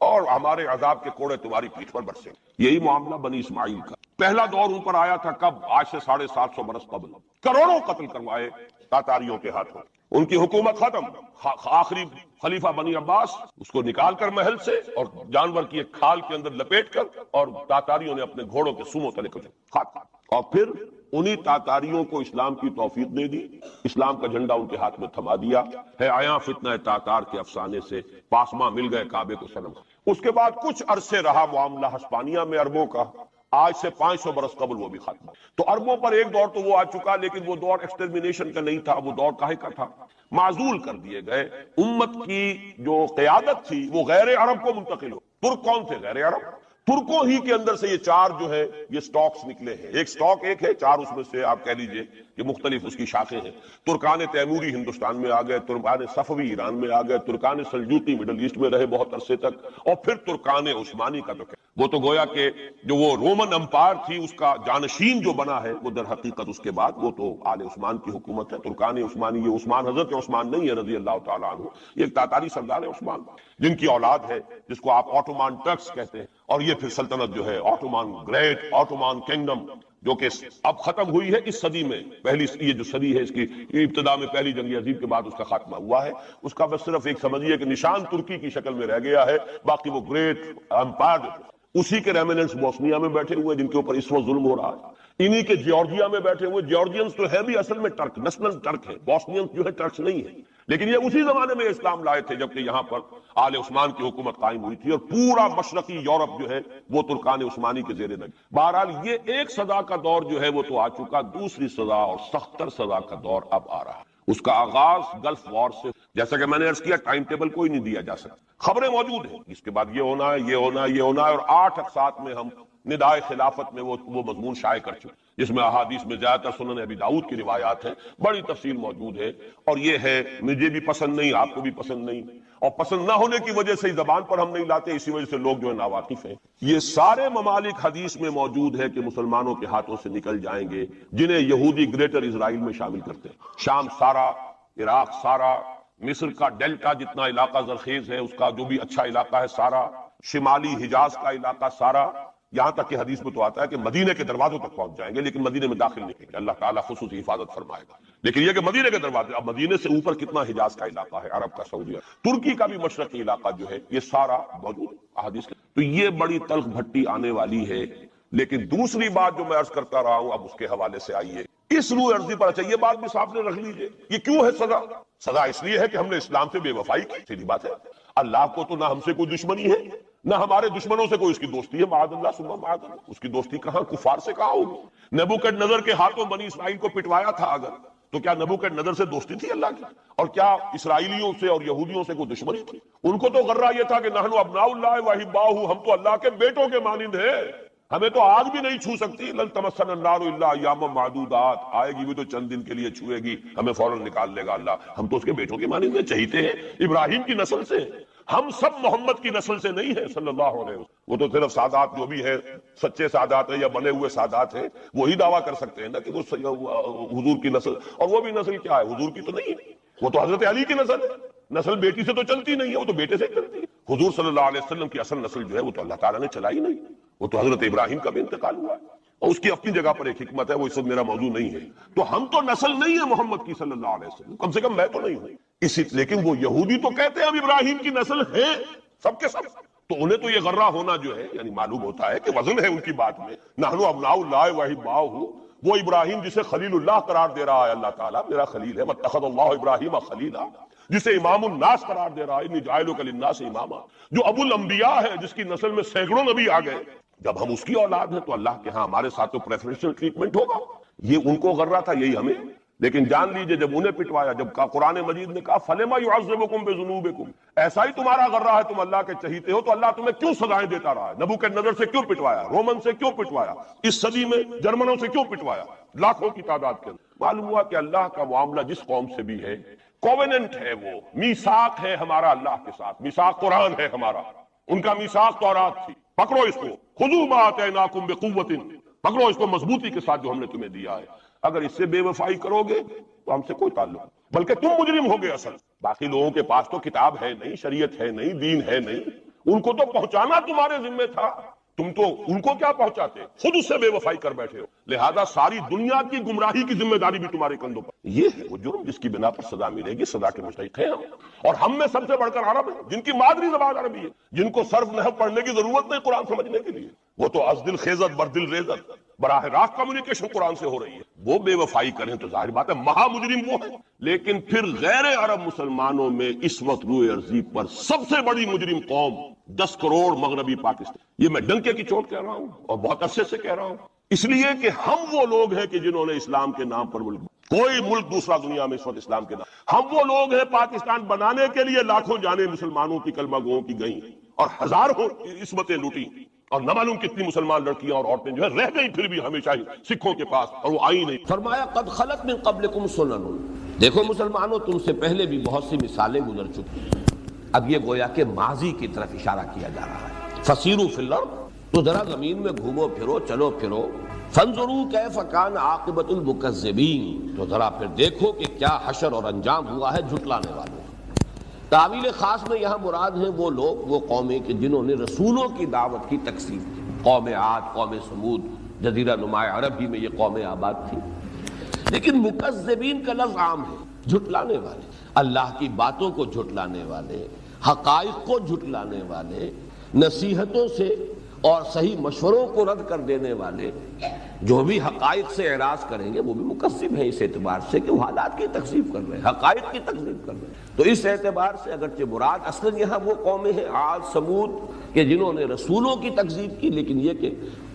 اور ہمارے عذاب کے کوڑے تمہاری پیٹھ پر برسیں گے. یہی معاملہ بنی اسماعیل کا. پہلا دور ان پر آیا تھا کب؟ آج سے 750 برس قبل. کروڑوں قتل کروائے تاتاریوں کے ہاتھوں. ان کی حکومت ختم. آخری خلیفہ بنی عباس اس کو نکال کر محل سے اور جانور کی ایک کھال کے اندر لپیٹ کر، اور تاتاریوں نے اپنے گھوڑوں کے سموں تلے کر خاک. اور پھر انہی تاتاریوں کو اسلام کی توفیق دے دی، اسلام کا جھنڈا ان کے ہاتھ میں تھما دیا ہے. آیا فتنہ تاتار کے افسانے سے پاسماں مل گئے کعبے کو صنم. اس کے بعد کچھ عرصے رہا معاملہ ہسپانیہ میں عربوں کا. آج سے 500 برس قبل وہ بھی ختم. تو عربوں پر ایک دور تو وہ آ چکا، لیکن وہ دور ایکسٹرمینیشن کا نہیں تھا، وہ دور کاہے کا تھا؟ معزول کر دیے گئے. امت کی جو قیادت تھی وہ غیر عرب کو منتقل ہو. ترک کون تھے؟ غیر عرب. ترکوں ہی کے اندر سے یہ 4 جو ہے یہ سٹاکس نکلے ہیں. ایک سٹاک ایک ہے، 4 اس میں سے آپ کہہ لیجئے کہ مختلف اس کی شاخیں ہیں. ترکان تیموری ہندوستان میں آ گئے، ترکان صفوی ایران میں آ گئے، ترکان سلجوقی مڈل ایسٹ میں رہے بہت عرصے تک، اور پھر ترکان عثمانی کا تو وہ تو گویا کہ جو وہ رومن امپائر تھی اس کا جانشین جو بنا ہے وہ در حقیقت اس کے بعد وہ تو آل عثمان کی حکومت ہے. ترکان عثمانی، یہ عثمان حضرت عثمان نہیں ہے رضی اللہ تعالیٰ عنہ، یہ ایک تاتاری سردار ہے عثمان جن کی اولاد ہے جس کو آپ آٹومان ٹرکس کہتے ہیں. اور یہ پھر سلطنت جو ہے آٹومان گریٹ آٹومان کنگڈم جو کہ اب ختم ہوئی ہے اس صدی میں. پہلی یہ جو صدی ہے اس کی ابتدا میں پہلی جنگ عظیم کے بعد اس کا خاتمہ ہوا ہے. اس کا بس صرف ایک سمجھیے کہ نشان ترکی کی شکل میں رہ گیا ہے، باقی وہ گریٹ امپائر اسی کے ریمننٹس بوسنیا میں بیٹھے ہوئے جن کے اوپر اس وقت ظلم ہو رہا ہے. انہی کے جیورجیا میں بیٹھے ہوئے. جیورجینز تو ہے بھی اصل میں ٹرک، نسل ٹرک ہے. بوسنینز جو ہے ٹرکس نہیں ہے، لیکن یہ اسی زمانے میں اسلام لائے تھے جبکہ یہاں پر آل عثمان کی حکومت قائم ہوئی تھی، اور پورا مشرقی یورپ جو ہے وہ ترکان عثمانی کے زیر نظر. بہرحال یہ ایک سزا کا دور جو ہے وہ تو آ چکا، دوسری سزا اور سختر سزا کا دور اب آ رہا ہے. اس کا آغاز گلف وار سے، جیسا کہ میں نے عرض کیا ٹائم ٹیبل کوئی نہیں دیا جا سکتا، خبریں موجود ہیں اس کے بعد یہ ہونا ہے، یہ ہونا ہے، یہ ہونا ہے. اور 8 اقساط میں ہم ندائے خلافت میں وہ مضمون شائع کر چکے جس میں احادیث میں زیادہ تر سنن ابی داؤد کی روایات ہیں، بڑی تفصیل موجود ہے. اور یہ ہے مجھے بھی پسند نہیں، آپ کو بھی پسند نہیں، اور پسند نہ ہونے کی وجہ سے زبان پر ہم نہیں لاتے، اسی وجہ سے لوگ جو ہے ناواقف ہیں. یہ سارے ممالک حدیث میں موجود ہے کہ مسلمانوں کے ہاتھوں سے نکل جائیں گے جنہیں یہودی گریٹر اسرائیل میں شامل کرتے ہیں. شام سارا، عراق سارا، مصر کا ڈیلٹا جتنا علاقہ زرخیز ہے اس کا جو بھی اچھا علاقہ ہے سارا، شمالی حجاز کا علاقہ سارا، یہاں تک کہ حدیث میں تو آتا ہے کہ مدینے کے دروازوں تک پہنچ جائیں گے لیکن مدینے میں داخل نہیں ہوگے، اللہ تعالیٰ خصوصی حفاظت فرمائے گا. لیکن یہ کہ مدینے کے دروازے، اب مدینے سے اوپر کتنا حجاز کا علاقہ ہے، عرب کا، سعودیہ، ترکی کا بھی مشرقی علاقہ جو ہے یہ سارا موجود ہے احادیث. تو یہ بڑی تلخ بھٹی آنے والی ہے لیکن دوسری بات جو میں عرض کرتا رہا ہوں اب اس کے حوالے سے آئیے اس روح عرضی پر، اچھا یہ بات بھی صاف نے رکھ لیجئے، یہ کیوں ہے سزا؟ سزا اس لیے ہے کہ ہم نے اسلام سے بے وفائی کی، سیدھی بات ہے۔ اللہ کو تو نہ ہم سے کوئی دشمنی ہے نہ ہمارے دشمنوں سے کوئی اس کی دوستی ہے، معاذ اللہ ثم معاذ اللہ، اس کی دوستی کہاں کفار سے کہاں ہوگی؟ نبوکدنضر کے ہاتھوں بنی اسرائیل کو پٹوایا تھا اگر، تو کیا نبوکدنضر سے دوستی تھی اللہ کی؟ اور کیا اسرائیلیوں سے اور یہودیوں سے کوئی دشمنی تھی؟ ان کو تو غرہ یہ تھا کہ نحن ابناء اللہ واحباؤہ، ہم تو اللہ کے بیٹوں کے مانند ہیں، ہمیں تو آگ بھی نہیں چھو سکتی، لن تمسنا النار الا ایاما معدودات، آئے گی بھی تو چند دن کے لیے چھوئے گی، ہمیں فوراً نکال لے گا اللہ، ہم تو اس کے بیٹوں کے مانند ہیں، چہیتے ہیں، ابراہیم کی نسل سے، ہم سب محمد کی نسل سے نہیں ہیں صلی اللہ علیہ وسلم۔ وہ تو صرف سادات جو بھی ہے سچے سادات ہیں یا بنے ہوئے سادات ہیں وہی دعویٰ کر سکتے ہیں نا کہ وہ حضور کی نسل، اور وہ بھی نسل کیا ہے، حضور کی تو نہیں ہے، وہ تو حضرت علی کی نسل ہے، نسل بیٹی سے تو چلتی نہیں ہے، وہ تو بیٹے سے چلتی ہے۔ حضور صلی اللہ علیہ وسلم کی اصل نسل جو ہے وہ تو اللہ تعالیٰ نے چلائی نہیں، وہ تو حضرت ابراہیم کا بھی انتقال ہوا ہے، اور اس کی اپنی جگہ پر ایک حکمت ہے، وہ اس وقت میرا موضوع نہیں ہے۔ تو ہم تو نسل نہیں ہے محمد کی صلی اللہ علیہ وسلم، کم سے کم میں تو نہیں ہوں اسی، لیکن وہ یہودی تو کہتے ہیں ہم ابراہیم کی نسل ہیں سب کے سب، تو انہیں تو یہ غرہ ہونا جو ہے یعنی معلوم ہوتا ہے کہ وزن ہے ان کی بات میں، نحن ابناء اللہ واحباؤہ، وہ ابراہیم جسے خلیل اللہ قرار دے رہا ہے اللہ تعالیٰ، میرا خلیل ہے، واتخذ اللہ ابراہیم خلیلا، جسے امام الناس قرار دے رہا ہے، انی جاعلک للناس اماما، جو ابو الانبیاء ہے جس کی نسل میں سینکڑوں نبی آ گئے، جب ہم اس کی اولاد ہیں تو اللہ کے ہاں ہمارے ساتھ تو پریفرنشل ٹریٹمنٹ ہوگا۔ یہ ان کو غرہ تھا، یہی ہمیں، لیکن جان لیجئے جب انہیں پٹوایا، جب قرآن مجید نے کہا فَلِمَ يُعَذِّبُكُم بِذُنُوبِكُم، ایسا ہی تمہارا غرہ ہے، تم اللہ کے چہیتے ہو تو اللہ تمہیں کیوں سزائیں دیتا رہا ہے؟ نبوکدنضر سے کیوں پٹوایا، رومن سے کیوں پٹوایا، اس صدی میں جرمنوں سے کیوں پٹوایا، لاکھوں کی تعداد کے اندر۔ معلوم ہوا کہ اللہ کا معاملہ جس قوم سے بھی ہے کووننٹ ہے، وہ میثاق ہے ہمارا اللہ کے ساتھ، میثاق قرآن ہے ہمارا، ان کا میثاق تورات تھی، پکڑو اس کو، خذوا ما آتیناکم بقوۃ، پکڑو اس کو مضبوطی کے ساتھ جو ہم نے تمہیں دیا ہے، اگر اس سے بے وفائی کرو گے تو ہم سے کوئی تعلق نہیں، بلکہ تم مجرم ہوگے اصل۔ باقی لوگوں کے پاس تو کتاب ہے نہیں، شریعت ہے نہیں، دین ہے نہیں، ان کو تو پہنچانا تمہارے ذمہ تھا، تم تو ان کو کیا پہنچاتے، خود اس سے بے وفائی کر بیٹھے ہو، لہذا ساری دنیا کی گمراہی کی ذمہ داری بھی تمہارے کندھوں پر۔ یہ ہے وہ جرم جس کی بنا پر سزا ملے گی، سزا کے مستحق ہیں ہم، اور ہم میں سب سے بڑھ کر عرب ہیں جن کی مادری زبان عربی ہے، جن کو صرف نحو پڑھنے کی ضرورت نہیں قرآن سمجھنے کے لیے، وہ تو از دل خیزت بر دل ریزت، براہ راست کمیونیکیشن قرآن سے ہو رہی ہے۔ وہ بے وفائی کریں تو ظاہر بات ہے مہا مجرم وہ ہے، لیکن پھر غیر عرب مسلمانوں میں اس وقت روئے ارضی پر سب سے بڑی مجرم قوم 10 کروڑ مغربی پاکستان، یہ میں ڈنکے کی چوٹ کہہ رہا ہوں اور بہت عرصے سے کہہ رہا ہوں، اس لیے کہ ہم وہ لوگ ہیں کہ جنہوں نے اسلام کے نام پر ملک، کوئی ملک دوسرا دنیا میں اس وقت اسلام کے نام، ہم وہ لوگ ہیں پاکستان بنانے کے لیے لاکھوں جانیں مسلمانوں کی کلمہ گوؤں کی گئیں اور ہزاروں عصمتیں لوٹی، اور نہ معلوم کتنی مسلمان لڑکیاں اور عورتیں جو ہے رہ گئی پھر بھی ہمیشہ ہی سکھوں کے پاس، اور وہ آئی نہیں۔
فرمایا قد خلت من قبلکم سنن، دیکھو مسلمانوں تم سے پہلے بھی بہت سی مثالیں گزر چکی ہیں۔ اب یہ گویا کہ ماضی کی طرف اشارہ کیا جا رہا ہے، فسیروا فی الارض، تو ذرا زمین میں گھومو پھرو، چلو پھرو، فانظروا کیف کان عاقبۃ المکذبین، تو ذرا پھر دیکھو کہ کیا حشر اور انجام ہوا ہے جھٹلانے والوں۔ تعویل خاص میں یہاں مراد ہیں وہ لوگ، وہ قومیں کہ جنہوں نے رسولوں کی دعوت کی تکذیب کی، قوم عاد، قوم سمود، جزیرہ نماء عرب ہی میں یہ قومیں آباد تھی۔ لیکن مکذبین کا لفظ عام ہے، جھٹلانے والے، اللہ کی باتوں کو جھٹلانے والے، حقائق کو جھٹلانے والے، نصیحتوں سے اور صحیح مشوروں کو رد کر دینے والے، جو بھی حقائق سے اعراض کریں گے وہ بھی مکذب ہیں اس اعتبار سے کہ وہ حالات کی تکذیب کر رہے ہیں، حقائق کی تکذیب کر رہے ہیں۔ تو اس اعتبار سے اگرچہ مراد اصلاً یہاں وہ قومیں ہیں عاد سمود کہ جنہوں نے رسولوں کی تکذیب کی، لیکن یہ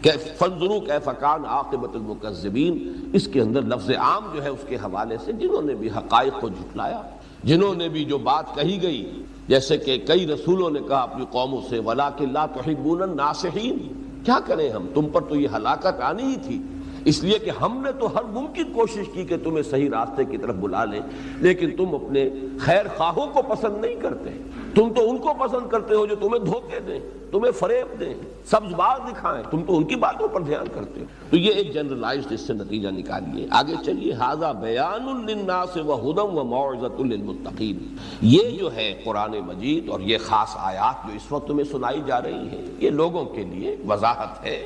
کہ فانظروا کیف کان عاقبۃ المکذبین، اس کے اندر لفظ عام جو ہے اس کے حوالے سے جنہوں نے بھی حقائق کو جھٹلایا، جنہوں نے بھی جو بات کہی گئی، جیسے کہ کئی رسولوں نے کہا اپنی قوموں سے وَلَٰكِن لَا تُحِبُّونَ النَّاصِحِينَ، کیا کریں ہم، تم پر تو یہ ہلاکت آنی ہی تھی، اس لیے کہ ہم نے تو ہر ممکن کوشش کی کہ تمہیں صحیح راستے کی طرف بلا لیں، لیکن تم اپنے خیر خواہوں کو پسند نہیں کرتے، تم تو ان کو پسند کرتے ہو جو تمہیں دھوکے دیں، تمہیں فریب دیں، سبز باغ دکھائیں، تم تو ان کی باتوں پر دھیان کرتے ہو۔ تو یہ ایک جنرلائزڈ اس سے نتیجہ نکالیے، آگے چلیے۔ ھذا بیان للناس وہدی وموعظۃ للمتقین، یہ جو ہے قرآن مجید اور یہ خاص آیات جو اس وقت تمہیں سنائی جا رہی ہیں، یہ لوگوں کے لیے وضاحت ہے،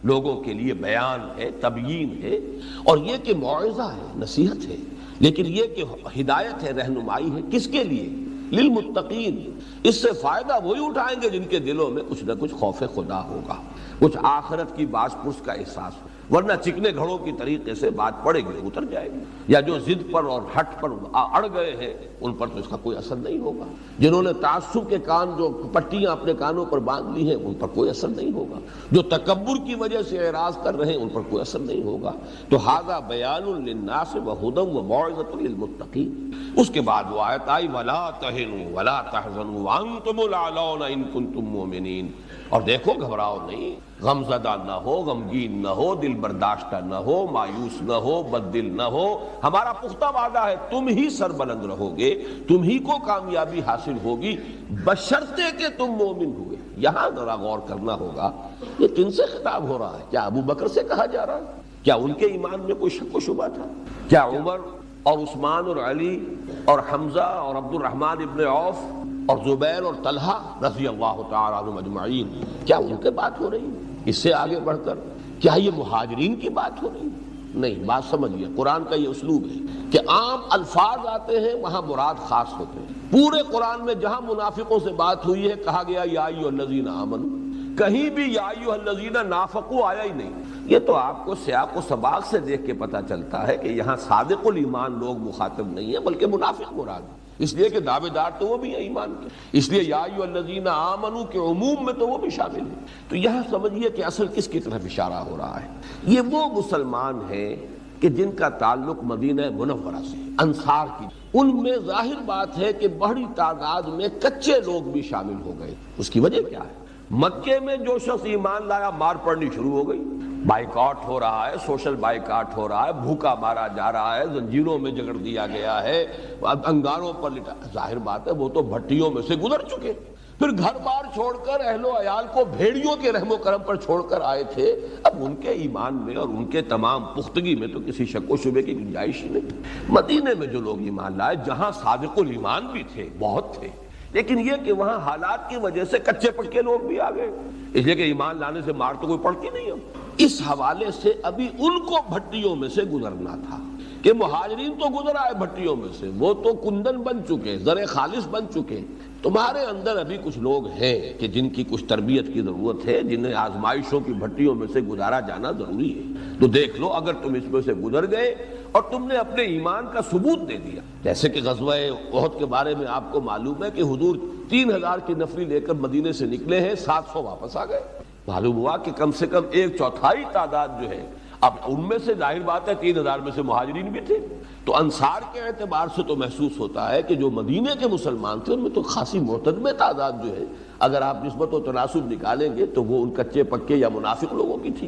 لوگوں کے لیے بیان ہے، تبیین ہے، اور یہ کہ موعظہ ہے، نصیحت ہے، لیکن یہ کہ ہدایت ہے، رہنمائی ہے، کس کے لیے؟ للمتقین، اس سے فائدہ وہی اٹھائیں گے جن کے دلوں میں کچھ نہ کچھ خوف خدا ہوگا۔ کچھ آخرت کی باس پرس کا احساس ہو، ورنہ چکنے گھڑوں کی طریقے سے بات پڑے گی اتر جائے گی، یا جو ضد پر اور ہٹ پر اڑ گئے ہیں ان پر تو اس کا کوئی اثر نہیں ہوگا، جنہوں نے تعصب کے کان جو پٹیاں اپنے کانوں پر باندھ لی ہیں ان پر کوئی اثر نہیں ہوگا، جو تکبر کی وجہ سے اعراض کر رہے ہیں ان پر کوئی اثر نہیں ہوگا۔ تو ھذا بیان للناس وہدی وموعظۃ للمتقین۔ اس کے بعد وہ آیت آئی ولا تہنوا ولا تحزنوا وانتم الاعلون ان کنتم مؤمنین، اور دیکھو گھبراؤ نہیں، غم زدہ نہ ہو، غمگین نہ ہو، دل برداشتہ نہ ہو، مایوس نہ ہو، بد دل نہ ہو، ہمارا پختہ وعدہ ہے تم ہی سربلند رہو گے، تم ہی کو کامیابی حاصل ہوگی بشرطے کہ تم مومن ہوئے۔ یہاں ذرا غور کرنا ہوگا یہ کن سے خطاب ہو رہا ہے؟ کیا ابو بکر سے کہا جا رہا ہے؟ کیا ان کے ایمان میں کوئی شک و شبہ تھا؟ کیا عمر اور عثمان اور علی اور حمزہ اور عبد الرحمن ابن عوف اور زبیر اور طلحہ رضی اللہ تعالی عنہم اجمعین کیا ان کے بات ہو رہی ہے؟ اس سے آگے بڑھ کر کیا یہ مہاجرین کی بات ہو رہی ہے؟ نہیں، بات سمجھیے، قرآن کا یہ اسلوب ہے کہ عام الفاظ آتے ہیں وہاں مراد خاص ہوتے ہیں۔ پورے قرآن میں جہاں منافقوں سے بات ہوئی ہے کہا گیا یا ایھا الذین آمنوا، کہیں بھی یا ایھا الذین نافقوا آیا ہی نہیں۔ یہ تو آپ کو سیاق و سباق سے دیکھ کے پتہ چلتا ہے کہ یہاں صادق الایمان لوگ مخاطب نہیں ہیں بلکہ منافق مراد ہیں، اس لیے کہ دعوے دار تو وہ بھی ہیں ایمان کے، اس لیے یا ایھا الذین آمنوا کے عموم میں تو وہ بھی شامل ہیں۔ تو یہاں سمجھیے کہ اصل کس کی طرف اشارہ ہو رہا ہے؟ یہ وہ مسلمان ہیں کہ جن کا تعلق مدینہ منورہ سے، انصار کی، ان میں ظاہر بات ہے کہ بڑی تعداد میں کچے لوگ بھی شامل ہو گئے۔ اس کی وجہ کیا ہے؟ مکے میں جو شخص ایمان لایا مار پڑنی شروع ہو گئی، بائیکاٹ ہو رہا ہے، سوشل بائیکاٹ ہو رہا ہے، بھوکا مارا جا رہا ہے، زنجیروں میں جگڑ دیا گیا ہے، انگاروں پر لٹا، ظاہر بات ہے وہ تو بھٹیوں میں سے گزر چکے، پھر گھر بار چھوڑ کر اہل و عیال کو بھیڑیوں کے رحم و کرم پر چھوڑ کر آئے تھے۔ اب ان کے ایمان میں اور ان کے تمام پختگی میں تو کسی شک و شبے کی گنجائش ہی نہیں۔ مدینے میں جو لوگ ایمان لائے جہاں صادق الایمان بھی تھے، بہت تھے، لیکن یہ کہ وہاں حالات کی وجہ سے کچے پکے لوگ بھی آ گئے، اس لیے کہ ایمان لانے سے مار تو کوئی پڑتی نہیں ہے۔ اس حوالے سے ابھی ان کو بھٹیوں میں سے گزرنا تھا کہ مہاجرین تو گزر آئے بھٹیوں میں سے، وہ تو کندن بن چکے، زر خالص بن چکے، تمہارے اندر ابھی کچھ لوگ ہیں کہ جن کی کچھ تربیت کی ضرورت ہے، جنہیں آزمائشوں کی بھٹیوں میں سے گزارا جانا ضروری ہے۔ تو دیکھ لو اگر تم اس میں سے گزر گئے اور تم نے اپنے ایمان کا ثبوت دے دیا، جیسے کہ غزوہ احد کے بارے میں آپ کو معلوم ہے کہ حضور 3000 کی نفری لے کر مدینے سے نکلے ہیں، 700 واپس آ گئے، معلوم ہوا کہ کم سے کم 1/4 تعداد جو ہے، اب ان میں سے ظاہر بات ہے 3000 میں سے مہاجرین بھی تھے، تو انصار کے اعتبار سے تو محسوس ہوتا ہے کہ جو مدینے کے مسلمان تھے ان میں تو خاصی معتدم تعداد جو ہے، اگر آپ نسبت و تناسب نکالیں گے تو وہ ان کچے پکے یا منافق لوگوں کی تھی۔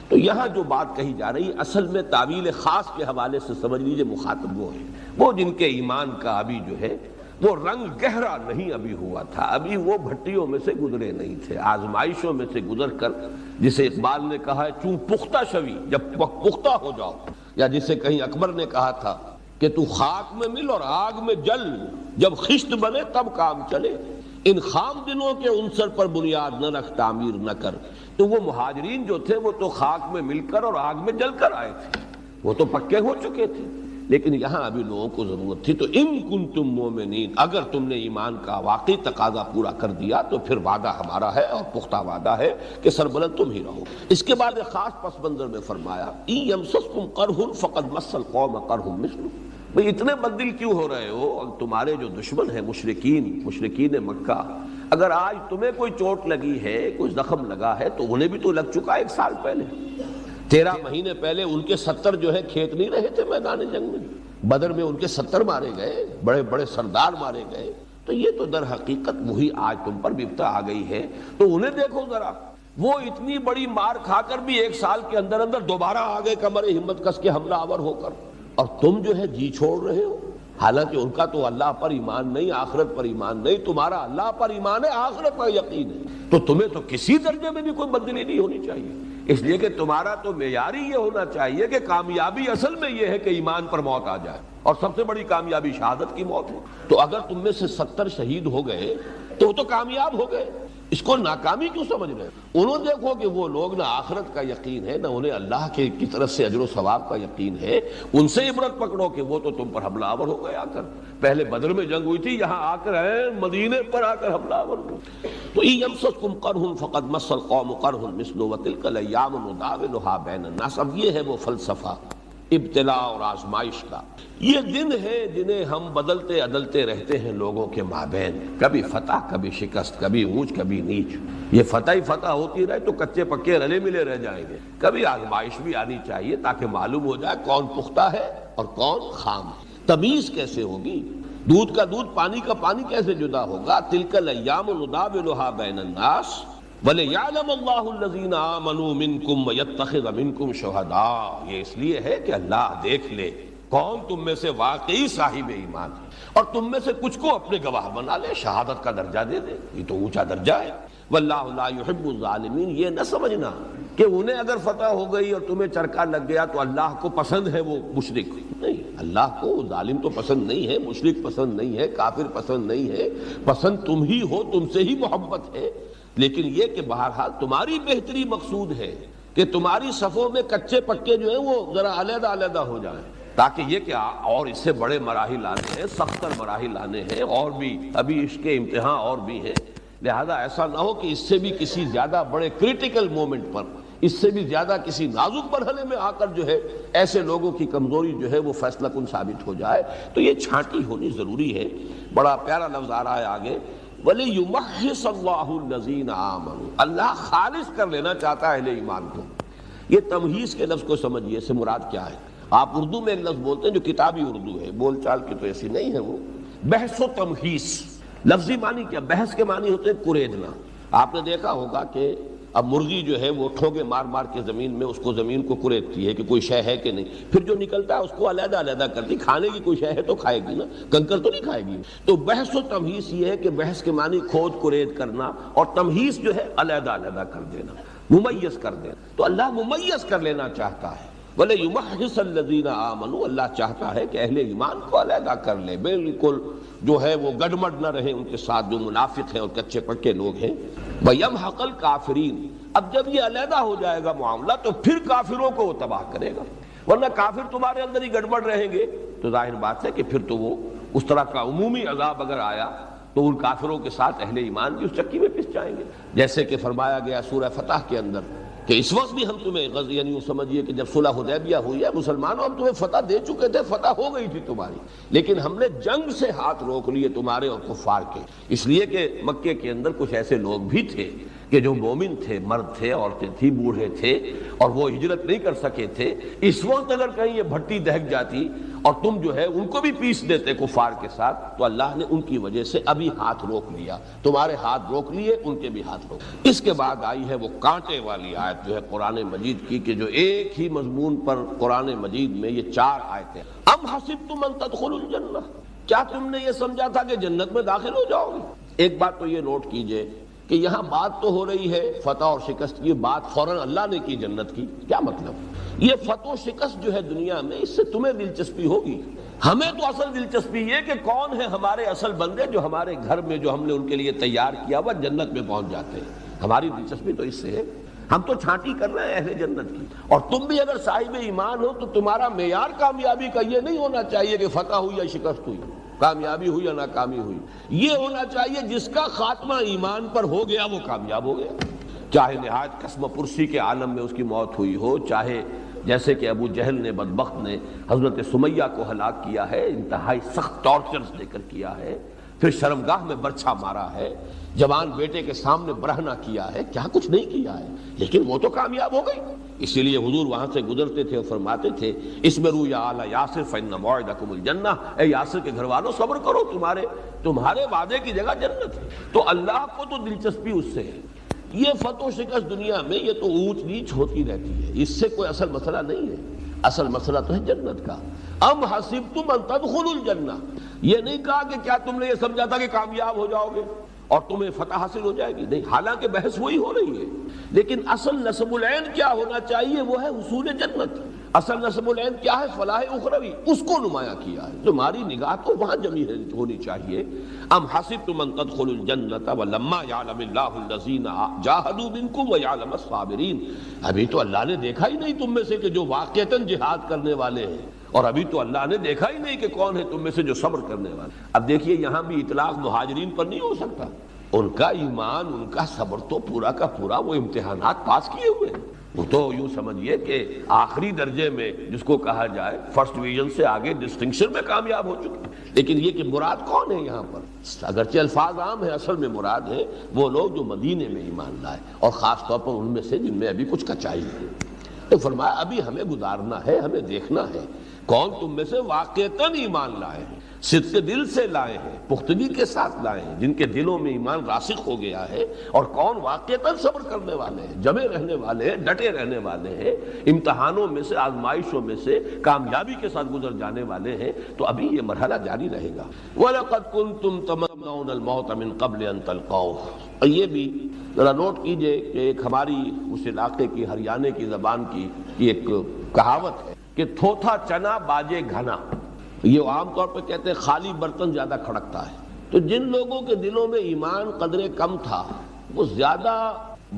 تو یہاں جو بات کہی جا رہی ہے اصل میں تعویل خاص کے حوالے سے سمجھ لیجئے مخاطب وہ ہے، وہ جن کے ایمان کا ابھی جو ہے وہ رنگ گہرا نہیں ابھی ہوا تھا، ابھی وہ بھٹیوں میں سے گزرے نہیں تھے، آزمائشوں میں سے گزر کر، جسے اقبال نے کہا ہے چوں پختہ شوی، جب پختہ ہو جاؤ، یا جسے کہیں اکبر نے کہا تھا کہ تو خاک میں مل اور آگ میں جل، جب خشت بنے تب کام چلے، ان خام دنوں کے عنصر پر بنیاد نہ رکھ، تعمیر نہ کر۔ تو وہ مہاجرین جو تھے وہ تو خاک میں مل کر اور آگ میں جل کر آئے تھے، وہ تو پکے ہو چکے تھے، لیکن یہاں ابھی لوگوں کو ضرورت تھی۔ تو ان کنتم مومنین، اگر تم نے ایمان کا واقعی تقاضا پورا کر دیا تو پھر وعدہ ہمارا ہے اور پختہ وعدہ ہے کہ سربلند تم ہی رہو۔ اس کے بعد ایک خاص پس منظر میں فرمایا ان یمسسکم قرح فقد مس القوم قرح مثلہ، بھئی اتنے بددل کیوں ہو رہے ہو؟ تمہارے جو دشمن ہیں مشرکین مکہ، اگر آج تمہیں کوئی چوٹ لگی ہے، کوئی زخم لگا ہے تو انہیں بھی تو لگ چکا 1 سال پہلے، 13 مہینے پہلے ان کے 70 جو ہے کھیت نہیں رہے تھے میدان جنگ میں، بدر میں ان کے 70 مارے گئے، بڑے بڑے سردار مارے گئے، تو یہ تو در حقیقت وہی آج تم پر بھی آ گئی ہے۔ تو انہیں دیکھو ذرا، وہ اتنی بڑی مار کھا کر بھی 1 سال کے اندر اندر دوبارہ آ گئے کمر ہمت کس کے حملہ آور ہو کر، اور تم جو ہے جی چھوڑ رہے ہو، حالانکہ ان کا تو اللہ پر ایمان نہیں، آخرت پر ایمان نہیں، تمہارا اللہ پر ایمان ہے، آخرت پر یقین ہے، تو تمہیں تو کسی درجے میں بھی کوئی بدلی نہیں ہونی چاہیے، اس لیے کہ تمہارا تو معیار ہی یہ ہونا چاہیے کہ کامیابی اصل میں یہ ہے کہ ایمان پر موت آ جائے، اور سب سے بڑی کامیابی شہادت کی موت ہے۔ تو اگر تم میں سے 70 شہید ہو گئے تو وہ تو کامیاب ہو گئے، اس کو ناکامی کیوں سمجھ رہے ہیں؟ انہوں دیکھو کہ وہ لوگ نہ آخرت کا یقین ہے، نہ انہیں اللہ کی طرف سے اجر و ثواب کا یقین ہے، ان سے عبرت پکڑو کہ وہ تو تم پر حملہ آور ہو گئے آ کر، پہلے بدر میں جنگ ہوئی تھی، یہاں آ کر مدینے پر آ کر حملہ آور ہو۔ تو ان یمسسکم قرح فقد مس القوم قرح مثلہ وتلک الایام نداولھا بین الناس۔ اب یہ ہے وہ فلسفہ ابتلاء اور آزمائش کا، یہ دن ہے جنہیں ہم بدلتے عدلتے رہتے ہیں لوگوں کے مابین، کبھی فتح کبھی شکست، کبھی اونچ کبھی نیچ۔ یہ فتح ہی فتح ہوتی رہے تو کچے پکے رلے ملے رہ جائیں گے، کبھی آزمائش بھی آنی چاہیے تاکہ معلوم ہو جائے کون پختہ ہے اور کون خام ہے، تمیز کیسے ہوگی، دودھ کا دودھ پانی کا پانی کیسے جدا ہوگا۔ تلک الایام نداولھا بین الناس وَلِيَعْلَمَ اللَّهُ الَّذِينَ آمَنُوا مِنْكُمْ وَيَتَّخِذَ مِنْكُمْ شُهَدَاءَ۔ یہ اس لیے ہے کہ اللہ دیکھ لے کون تم میں سے واقعی صاحب ایمان ہے اور تم میں سے کچھ کو اپنے گواہ بنا لے، شہادت کا درجہ دے دے، یہ تو اونچا درجہ ہے۔ وَاللَّهُ لَا يُحِبُّ الظَّالِمِينَ، یہ نہ سمجھنا کہ انہیں اگر فتح ہو گئی اور تمہیں چرکا لگ گیا تو اللہ کو پسند ہے وہ مشرک، نہیں، اللہ کو ظالم تو پسند نہیں ہے، مشرک پسند نہیں ہے، کافر پسند نہیں ہے، پسند تم ہی ہو، تم سے ہی محبت ہے، لیکن یہ کہ بہرحال تمہاری بہتری مقصود ہے کہ تمہاری صفوں میں کچے پکے جو ہیں وہ ذرا علیحدہ علیحدہ ہو جائیں، تاکہ یہ کہ اور اس سے بڑے مراحل آنے ہیں، سختر مراحل آنے ہیں، اور بھی ابھی اس کے امتحان اور بھی ہیں، لہذا ایسا نہ ہو کہ اس سے بھی کسی زیادہ بڑے کریٹیکل مومنٹ پر، اس سے بھی زیادہ کسی نازک مرحلے میں آ کر جو ہے ایسے لوگوں کی کمزوری جو ہے وہ فیصلہ کن ثابت ہو جائے، تو یہ چھانٹی ہونی ضروری ہے۔ بڑا پیارا لفظ آ رہا ہے آگے، وَلِيُمَحِّصَ اللَّهُ الَّذِينَ آمَنُوا، اللہ خالص کر لینا چاہتا ہے اہل ایمان کو۔ یہ تمہیز کے لفظ کو سمجھیے، اس سے مراد کیا ہے؟ آپ اردو میں ایک لفظ بولتے ہیں جو کتابی اردو ہے، بول چال کی تو ایسی نہیں ہے، وہ بحث و تمہیز۔ لفظی معنی کیا؟ بحث کے معنی ہوتے ہیں کریدنا۔ آپ نے دیکھا ہوگا کہ اب مرغی جو ہے وہ ٹھوگے مار مار کے زمین میں اس کو زمین کو کریدتی ہے کہ کوئی شے ہے کہ نہیں، پھر جو نکلتا ہے اس کو علیحدہ علیحدہ کرتی، کھانے کی کوئی شے ہے تو کھائے گی نا، کنکر تو نہیں کھائے گی۔ تو بحث و تمہیز یہ ہے کہ بحث کے معنی کھود کرید کرنا، اور تمہیز جو ہے علیحدہ علیحدہ کر دینا، ممیز کر دینا۔ تو اللہ ممیز کر لینا چاہتا ہے۔ وَلِيُمَحِّصَ الَّذِينَ آمَنُوا، اللہ چاہتا ہے کہ اہل ایمان کو علیحدہ کر لے، بالکل جو ہے وہ گڑمڑ نہ رہے ان کے ساتھ جو منافق ہیں اور کچے پکے لوگ ہیں۔ وَيَمْحَقَ الْكَافِرِينَ، اب جب یہ علیحدہ ہو جائے گا معاملہ تو پھر کافروں کو وہ تباہ کرے گا، ورنہ کافر تمہارے اندر ہی گڑبڑ رہیں گے تو ظاہر بات ہے کہ پھر تو وہ اس طرح کا عمومی عذاب اگر آیا تو ان کافروں کے ساتھ اہل ایمان بھی اس چکی میں پس جائیں گے، جیسے کہ فرمایا گیا سورہ فتح کے اندر کہ اس وقت بھی ہم تمہیں یعنی سمجھیے کہ جب صلح حدیبیہ ہوئی ہے مسلمانوں ہم تمہیں فتح دے چکے تھے، فتح ہو گئی تھی تمہاری، لیکن ہم نے جنگ سے ہاتھ روک لیے تمہارے اور کفار کے، اس لیے کہ مکے کے اندر کچھ ایسے لوگ بھی تھے کہ جو مومن تھے، مرد تھے، عورتیں تھی، بوڑھے تھے، اور وہ ہجرت نہیں کر سکے تھے۔ اس وقت اگر کہیں یہ بھٹی دہک جاتی اور تم جو ہے ان کو بھی پیس دیتے کفار کے ساتھ، تو اللہ نے ان کی وجہ سے ابھی ہاتھ روک لیا، تمہارے ہاتھ روک لیے، ان کے بھی ہاتھ روک۔ اس کے بعد آئی ہے وہ کانٹے والی آیت جو ہے قرآن مجید کی، کہ جو ایک ہی مضمون پر قرآن مجید میں یہ 4 آیتیں۔ ام حسبتم ان تدخلوا الجنہ، کیا تم نے یہ سمجھا تھا کہ جنت میں داخل ہو جاؤ گے؟ ایک بات تو یہ نوٹ کیجئے کہ یہاں بات تو ہو رہی ہے فتح اور شکست کی، بات فوراً اللہ نے کی جنت کی، کیا مطلب؟ یہ فتح و شکست جو ہے دنیا میں، اس سے تمہیں دلچسپی ہوگی، ہمیں تو اصل دلچسپی یہ کہ کون ہے ہمارے اصل بندے جو ہمارے گھر میں جو ہم نے ان کے لیے تیار کیا ہوا جنت میں پہنچ جاتے ہیں، ہماری دلچسپی تو اس سے ہے، ہم تو چھانٹی کر رہے ہیں اہل جنت کی۔ اور تم بھی اگر صاحب ایمان ہو تو تمہارا معیار کامیابی کا یہ نہیں ہونا چاہیے کہ فتح ہوئی یا شکست ہوئی، کامیابی ہوئی یا ناکامی ہوئی، یہ ہونا چاہیے جس کا خاتمہ ایمان پر ہو گیا وہ کامیاب ہو گیا، چاہے نہایت قسم پرسی کے عالم میں اس کی موت ہوئی ہو، چاہے جیسے کہ ابو جہل نے بدبخت نے حضرت سمیہ کو ہلاک کیا ہے، انتہائی سخت ٹارچرز دے کر کیا ہے، پھر شرمگاہ میں برچھا مارا ہے، جوان بیٹے کے سامنے برہنہ کیا ہے، کیا کچھ نہیں کیا ہے، لیکن وہ تو کامیاب ہو گئی۔ اسی لیے حضور وہاں سے گزرتے تھے اور فرماتے تھے اصبروا یا آل یاسر فإن موعدکم الجنہ، اے یاسر کے گھر والوں صبر کرو، تمہارے وعدے کی جگہ جنت ہے۔ تو اللہ کو تو دلچسپی اس سے ہے، یہ فتح و شکست دنیا میں یہ تو اونچ نیچ ہوتی رہتی ہے، اس سے کوئی اصل مسئلہ نہیں ہے، اصل مسئلہ تو ہے جنت کا۔ ام حسبتم ان تدخلوا الجنہ، یہ نہیں کہا کہ کیا تم نے یہ سمجھا تھا کہ کامیاب ہو جاؤ گے اور تمہیں فتح حاصل ہو جائے گی، نہیں، حالانکہ بحث وہی ہو رہی ہے، لیکن اصل نصب العین کیا ہونا چاہیے وہ ہے حصول جنت۔ اصل نصب العین کیا ہے؟ فلاح اخروی، اس کو نمایاں کیا ہے. تمہاری نگاہ تو وہاں جمی ہونی چاہیے. ام حسبتم ان تدخلوا الجنۃ ولما یعلم اللہ الذین جاہدوا منکم ویعلم الصابرین. ابھی تو اللہ نے دیکھا ہی نہیں تم میں سے کہ جو واقعتاً جہاد کرنے والے ہیں، اور ابھی تو اللہ نے دیکھا ہی نہیں کہ کون ہے تم میں سے جو صبر کرنے والے. اب دیکھیے یہاں بھی اطلاق مہاجرین پر نہیں ہو سکتا. ان کا ایمان، ان کا صبر تو پورا کا پورا وہ امتحانات پاس کیے ہوئے ہیں. وہ تو یوں سمجھیے کہ آخری درجے میں جس کو کہا جائے فرسٹ ڈویژن سے آگے ڈسٹنکشن میں کامیاب ہو چکے. لیکن یہ کہ مراد کون ہے یہاں پر؟ اگرچہ الفاظ عام ہیں، اصل میں مراد ہے وہ لوگ جو مدینے میں ایمان لائے، اور خاص طور پر ان میں سے جن میں ابھی کچھ کچائی ہے. تو فرمایا ابھی ہمیں گزارنا ہے، ہمیں دیکھنا ہے کون تم میں سے واقعتاً ایمان لائے ہیں، صدق دل سے لائے ہیں، پختگی کے ساتھ لائے ہیں، جن کے دلوں میں ایمان راسخ ہو گیا ہے، اور کون واقعتاً صبر کرنے والے ہیں، جمے رہنے والے ہیں، ڈٹے رہنے والے ہیں، امتحانوں میں سے، آزمائشوں میں سے کامیابی کے ساتھ گزر جانے والے ہیں. تو ابھی یہ مرحلہ جاری رہے گا. وَلَقَدْ كُنْتُمْ تَمَنَّوْنَ الْمَوْتَ مِنْ قَبْلِ أَنْ تَلْقَوْهُ. اور یہ بھی ذرا نوٹ کیجئے کہ ایک ہماری اس علاقے کی ہریانے کی زبان کی ایک کہاوت ہے کہ تھوتھا چنا باجے گھنا. یہ عام طور پہ کہتے ہیں خالی برتن زیادہ کھڑکتا ہے. تو جن لوگوں کے دلوں میں ایمان قدرے کم تھا وہ زیادہ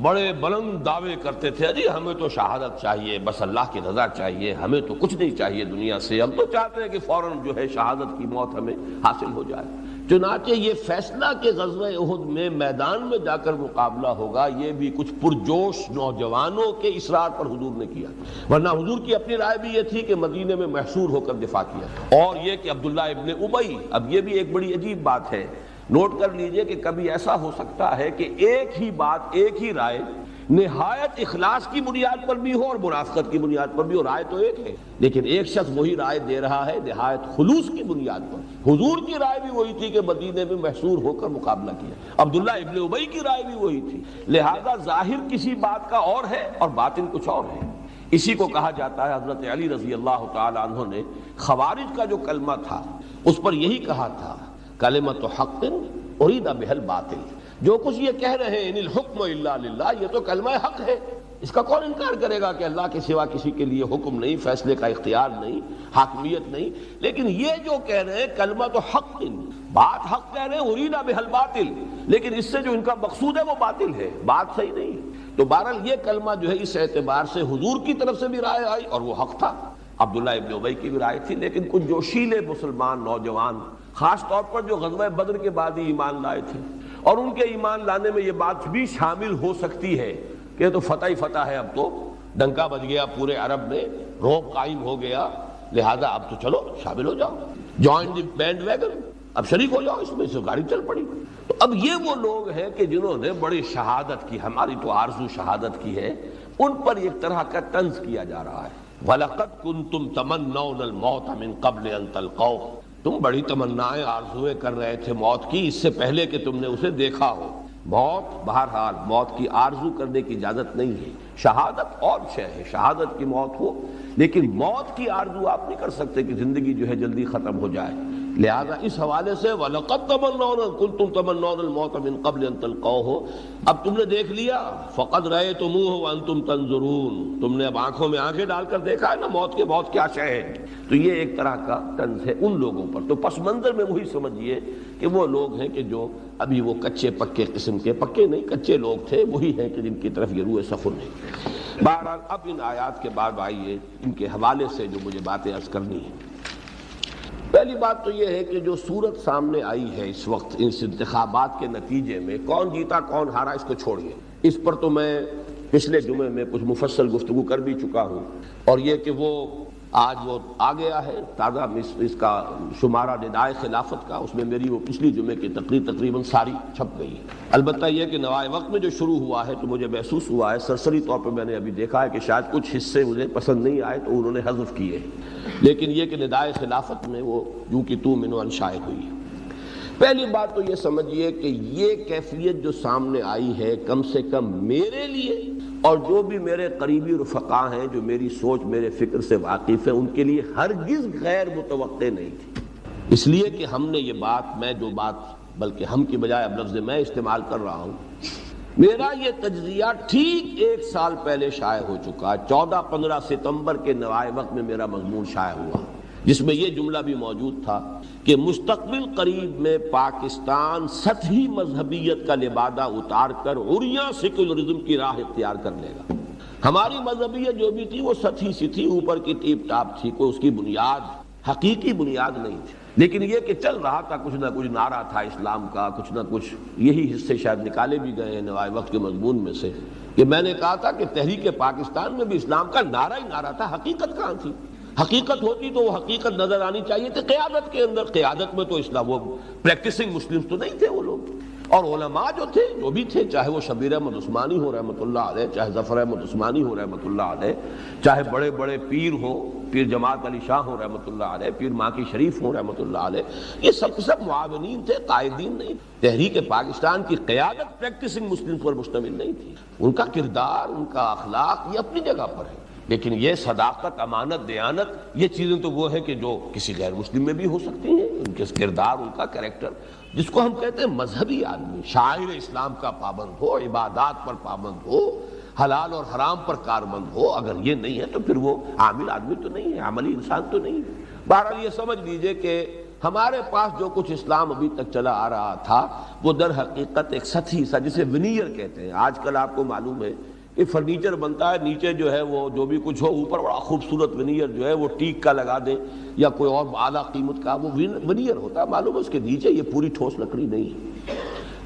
بڑے بلند دعوے کرتے تھے، جی ہمیں تو شہادت چاہیے، بس اللہ کی رضا چاہیے، ہمیں تو کچھ نہیں چاہیے دنیا سے، ہم تو چاہتے ہیں کہ فوراً جو ہے شہادت کی موت ہمیں حاصل ہو جائے. چنانچہ یہ فیصلہ کہ غزوہ احد میں میدان میں جا کر مقابلہ ہوگا، یہ بھی کچھ پرجوش نوجوانوں کے اصرار پر حضور نے کیا، ورنہ حضور کی اپنی رائے بھی یہ تھی کہ مدینے میں محصور ہو کر دفاع کیا. اور یہ کہ عبداللہ ابن ابی، اب یہ بھی ایک بڑی عجیب بات ہے، نوٹ کر لیجئے کہ کبھی ایسا ہو سکتا ہے کہ ایک ہی بات، ایک ہی رائے نہایت اخلاص کی بنیاد پر بھی ہو اور منافقت کی بنیاد پر بھی ہو. رائے تو ایک ہے لیکن ایک شخص وہی رائے دے رہا ہے نہایت خلوص کی بنیاد پر. حضور کی رائے بھی وہی تھی کہ مدینے میں محصور ہو کر مقابلہ کیا، عبداللہ ابن ابی کی رائے بھی وہی تھی. لہذا ظاہر کسی بات کا اور ہے اور باطن کچھ اور ہے. اسی کو کہا جاتا ہے، حضرت علی رضی اللہ تعالی عنہ نے خوارج کا جو کلمہ تھا اس پر یہی کہا تھا، کلمۃ حق ارید بہ الباطل. جو کچھ یہ کہہ رہے ہیں ان الحکم الا للہ، یہ تو کلمہ حق ہے، اس کا کون انکار کرے گا کہ اللہ کے سوا کسی کے لیے حکم نہیں، فیصلے کا اختیار نہیں، حاکمیت نہیں. لیکن یہ جو کہہ رہے ہیں کلمہ تو حق، بات حق کہہ رہے ہیں، ارید بہ الباطل، لیکن اس سے جو ان کا مقصود ہے وہ باطل ہے، بات صحیح نہیں ہے. تو بہرحال یہ کلمہ جو ہے اس اعتبار سے حضور کی طرف سے بھی رائے آئی اور وہ حق تھا، عبداللہ ابن ابی کی بھی رائے تھی. لیکن کچھ جوشیلے مسلمان نوجوان، خاص طور پر جو غزوہ بدر کے بعد ہی ایمان لائے تھے، اور ان کے ایمان لانے میں یہ بات بھی شامل ہو سکتی ہے کہ تو فتح ہی فتح ہے، اب تو ڈنکا بج گیا پورے عرب میں، روب قائم ہو گیا، لہذا اب تو چلو شامل ہو جاؤ، جوائن دی بینڈ ویگن، اب شریک ہو جاؤ، اس میں سے گاڑی چل پڑی. تو اب یہ وہ لوگ ہیں کہ جنہوں نے بڑی شہادت کی، ہماری تو آرزو شہادت کی ہے، ان پر ایک طرح کا طنز کیا جا رہا ہے. وَلَقَدْ كُنْتُمْ تَمَنَّوْنَ الْمَوْتَ مِنْ قَبْلِ أَنْ تَلْقَوْهُ. تم بڑی تمنائیں آرزویں کر رہے تھے موت کی اس سے پہلے کہ تم نے اسے دیکھا ہو. موت بہرحال موت کی آرزو کرنے کی اجازت نہیں ہے. شہادت اور شے ہے، شہادت کی موت ہو، لیکن موت کی آرزو آپ نہیں کر سکتے کہ زندگی جو ہے جلدی ختم ہو جائے. لہذا اس حوالے سے وَلَقَدْ تَمَنَّوْنَ كُنْتُمْ تَمَنَّوْنَ الْمَوْتَ مِنْ قَبْلِ أَنْ تَلْقَوْهُ. اب تم نے دیکھ لیا، فَقَدْ رَأَيْتُمُوهُ وَأَنْتُمْ تَنْظُرُونَ، تم نے اب آنکھوں میں آنکھیں ڈال کر دیکھا ہے نا موت کے موت کیا شے ہے. تو یہ ایک طرح کا طنز ہے ان لوگوں پر. تو پس منظر میں وہی سمجھیے کہ وہ لوگ ہیں کہ جو ابھی وہ کچے پکے قسم کے، پکے نہیں کچے لوگ تھے، وہی ہیں کہ جن کی طرف یہ روح سفر ہے. بہرحال اب ان آیات کے بعد آئیے ان کے حوالے سے جو مجھے باتیں عرض کرنی ہیں. پہلی بات تو یہ ہے کہ جو صورت سامنے آئی ہے اس وقت اس انتخابات کے نتیجے میں، کون جیتا کون ہارا اس کو چھوڑیے، اس پر تو میں پچھلے جمعے میں کچھ مفصل گفتگو کر بھی چکا ہوں. اور یہ کہ وہ آج وہ آ گیا ہے تازہ اس کا شمارہ ندائے خلافت کا، اس میں میری وہ پچھلی جمعے کی تقریر تقریباً ساری چھپ گئی ہے. البتہ یہ کہ نوائے وقت میں جو شروع ہوا ہے تو مجھے محسوس ہوا ہے، سرسری طور پر میں نے ابھی دیکھا ہے کہ شاید کچھ حصے مجھے پسند نہیں آئے تو انہوں نے حذف کیے، لیکن یہ کہ ندائے خلافت میں وہ یوں کی تو من و شائع ہوئی. پہلی بات تو یہ سمجھیے کہ یہ کیفیت جو سامنے آئی ہے کم سے کم میرے لیے اور جو بھی میرے قریبی رفقا ہیں جو میری سوچ میرے فکر سے واقف ہیں ان کے لیے ہرگز غیر متوقع نہیں تھی. اس لیے کہ ہم نے یہ بات، میں جو بات، بلکہ ہم کی بجائے اب لفظ میں استعمال کر رہا ہوں، میرا یہ تجزیہ ٹھیک 1 سال پہلے شائع ہو چکا ہے، 14-15 ستمبر کے نوائے وقت میں میرا مضمون شائع ہوا، جس میں یہ جملہ بھی موجود تھا کہ مستقبل قریب میں پاکستان سطحی مذہبیت کا لبادہ اتار کر عریاں سیکولرزم کی راہ اختیار کر لے گا۔ ہماری مذہبیت جو بھی تھی وہ سطحی سی تھی، اوپر کی ٹیپ ٹاپ تھی، کوئی اس کی بنیاد حقیقی بنیاد نہیں تھی، لیکن یہ کہ چل رہا تھا، کچھ نہ کچھ نعرہ تھا اسلام کا، کچھ نہ کچھ یہی حصے شاید نکالے بھی گئے ہیں نوائے وقت کے مضمون میں سے، کہ میں نے کہا تھا کہ تحریک پاکستان میں بھی اسلام کا نعرہ ہی نعرہ تھا، حقیقت کہاں تھی؟ حقیقت ہوتی تو وہ حقیقت نظر آنی چاہیے تھی قیادت کے اندر۔ قیادت میں تو اسلام، وہ پریکٹسنگ مسلمز تو نہیں تھے وہ لوگ، اور علماء جو تھے، جو بھی تھے، چاہے وہ شبیر احمد عثمانی ہو رحمۃ اللہ علیہ، چاہے ظفر احمد عثمانی ہو رحمۃ اللہ علیہ، چاہے بڑے بڑے پیر ہوں، پیر جماعت علی شاہ ہوں رحمۃ اللہ علیہ، پیر ماکی شریف ہوں رحمۃ اللہ علیہ، یہ سب معاونین تھے، قائدین نہیں۔ تحریک پاکستان کی قیادت پریکٹسنگ مسلمز پر مشتمل نہیں تھی، ان کا کردار، ان کا اخلاق یہ اپنی جگہ پر ہے، لیکن یہ صداقت، امانت، دیانت، یہ چیزیں تو وہ ہے کہ جو کسی غیر مسلم میں بھی ہو سکتی ہیں، ان کے کردار، ان کا کریکٹر، جس کو ہم کہتے ہیں مذہبی آدمی، شاعر اسلام کا پابند ہو، عبادات پر پابند ہو، حلال اور حرام پر کاربند ہو، اگر یہ نہیں ہے تو پھر وہ عامل آدمی تو نہیں ہے، عملی انسان تو نہیں ہے۔ بہرحال یہ سمجھ لیجئے کہ ہمارے پاس جو کچھ اسلام ابھی تک چلا آ رہا تھا وہ در حقیقت ایک سطحی سا، جسے ونیئر کہتے ہیں۔ آج کل آپ کو معلوم ہے کہ فرنیچر بنتا ہے، نیچے جو ہے وہ جو بھی کچھ ہو، اوپر بڑا خوبصورت ونیئر جو ہے وہ ٹیک کا لگا دیں یا کوئی اور اعلیٰ قیمت کا، وہ ونیئر ہوتا ہے، معلوم ہے اس کے نیچے یہ پوری ٹھوس لکڑی نہیں ہے۔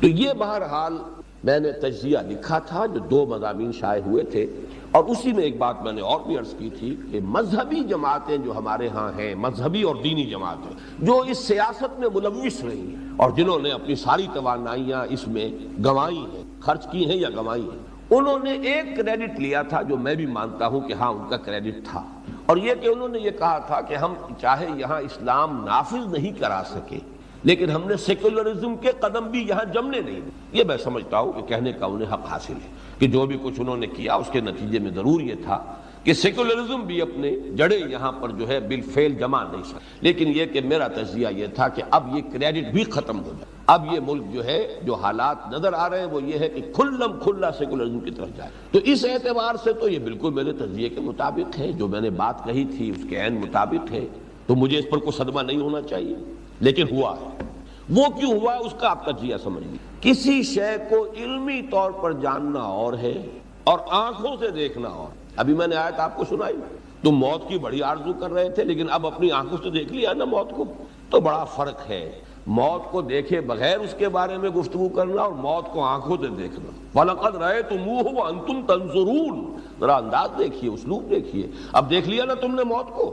تو یہ بہرحال میں نے تجزیہ لکھا تھا جو 2 مضامین شائع ہوئے تھے، اور اسی میں ایک بات میں نے اور بھی عرض کی تھی کہ مذہبی جماعتیں جو ہمارے ہاں ہیں، مذہبی اور دینی جماعتیں جو اس سیاست میں ملوث رہی ہیں اور جنہوں نے اپنی ساری توانائیاں اس میں گنوائی ہیں، خرچ کی ہیں یا گنوائی ہیں، انہوں نے ایک کریڈٹ لیا تھا جو میں بھی مانتا ہوں کہ ہاں ان کا کریڈٹ تھا، اور یہ کہ انہوں نے یہ کہا تھا کہ ہم چاہے یہاں اسلام نافذ نہیں کرا سکے لیکن ہم نے سیکولرزم کے قدم بھی یہاں جمنے نہیں دے۔ یہ میں سمجھتا ہوں کہ کہنے کا انہیں حق حاصل ہے کہ جو بھی کچھ انہوں نے کیا اس کے نتیجے میں ضرور یہ تھا کہ سیکولرزم بھی اپنے جڑے یہاں پر جو ہے بالفعل جما نہیں سکتا، لیکن یہ کہ میرا تجزیہ یہ تھا کہ اب یہ کریڈٹ بھی ختم ہو جائے، اب یہ ملک جو ہے جو حالات نظر آ رہے ہیں وہ یہ ہے کہ کھلم کھلا سیکولرزم کی طرف جائے۔ تو اس اعتبار سے تو یہ بالکل میرے تجزیے کے مطابق ہے، جو میں نے بات کہی تھی اس کے عین مطابق ہے، تو مجھے اس پر کوئی صدمہ نہیں ہونا چاہیے، لیکن ہوا ہے۔ وہ کیوں ہوا ہے اس کا آپ تجزیہ سمجھیے۔ کسی شے کو علمی طور پر جاننا اور ہے اور آنکھوں سے دیکھنا اور۔ ابھی میں نے آیت آپ کو سنائی، تم موت کی بڑی آرزو کر رہے تھے لیکن اب اپنی آنکھوں سے دیکھ لیا نا موت کو، تو بڑا فرق ہے موت کو دیکھے بغیر اس کے بارے میں گفتگو کرنا اور موت کو آنکھوں سے دیکھنا۔ وَلَقَدْ رَأَيْتُمُوهُ وَأَنْتُمْ تَنظُرُونَ، ذرا انداز دیکھیے، اسلوب دیکھیے، اب دیکھ لیا نا تم نے موت کو،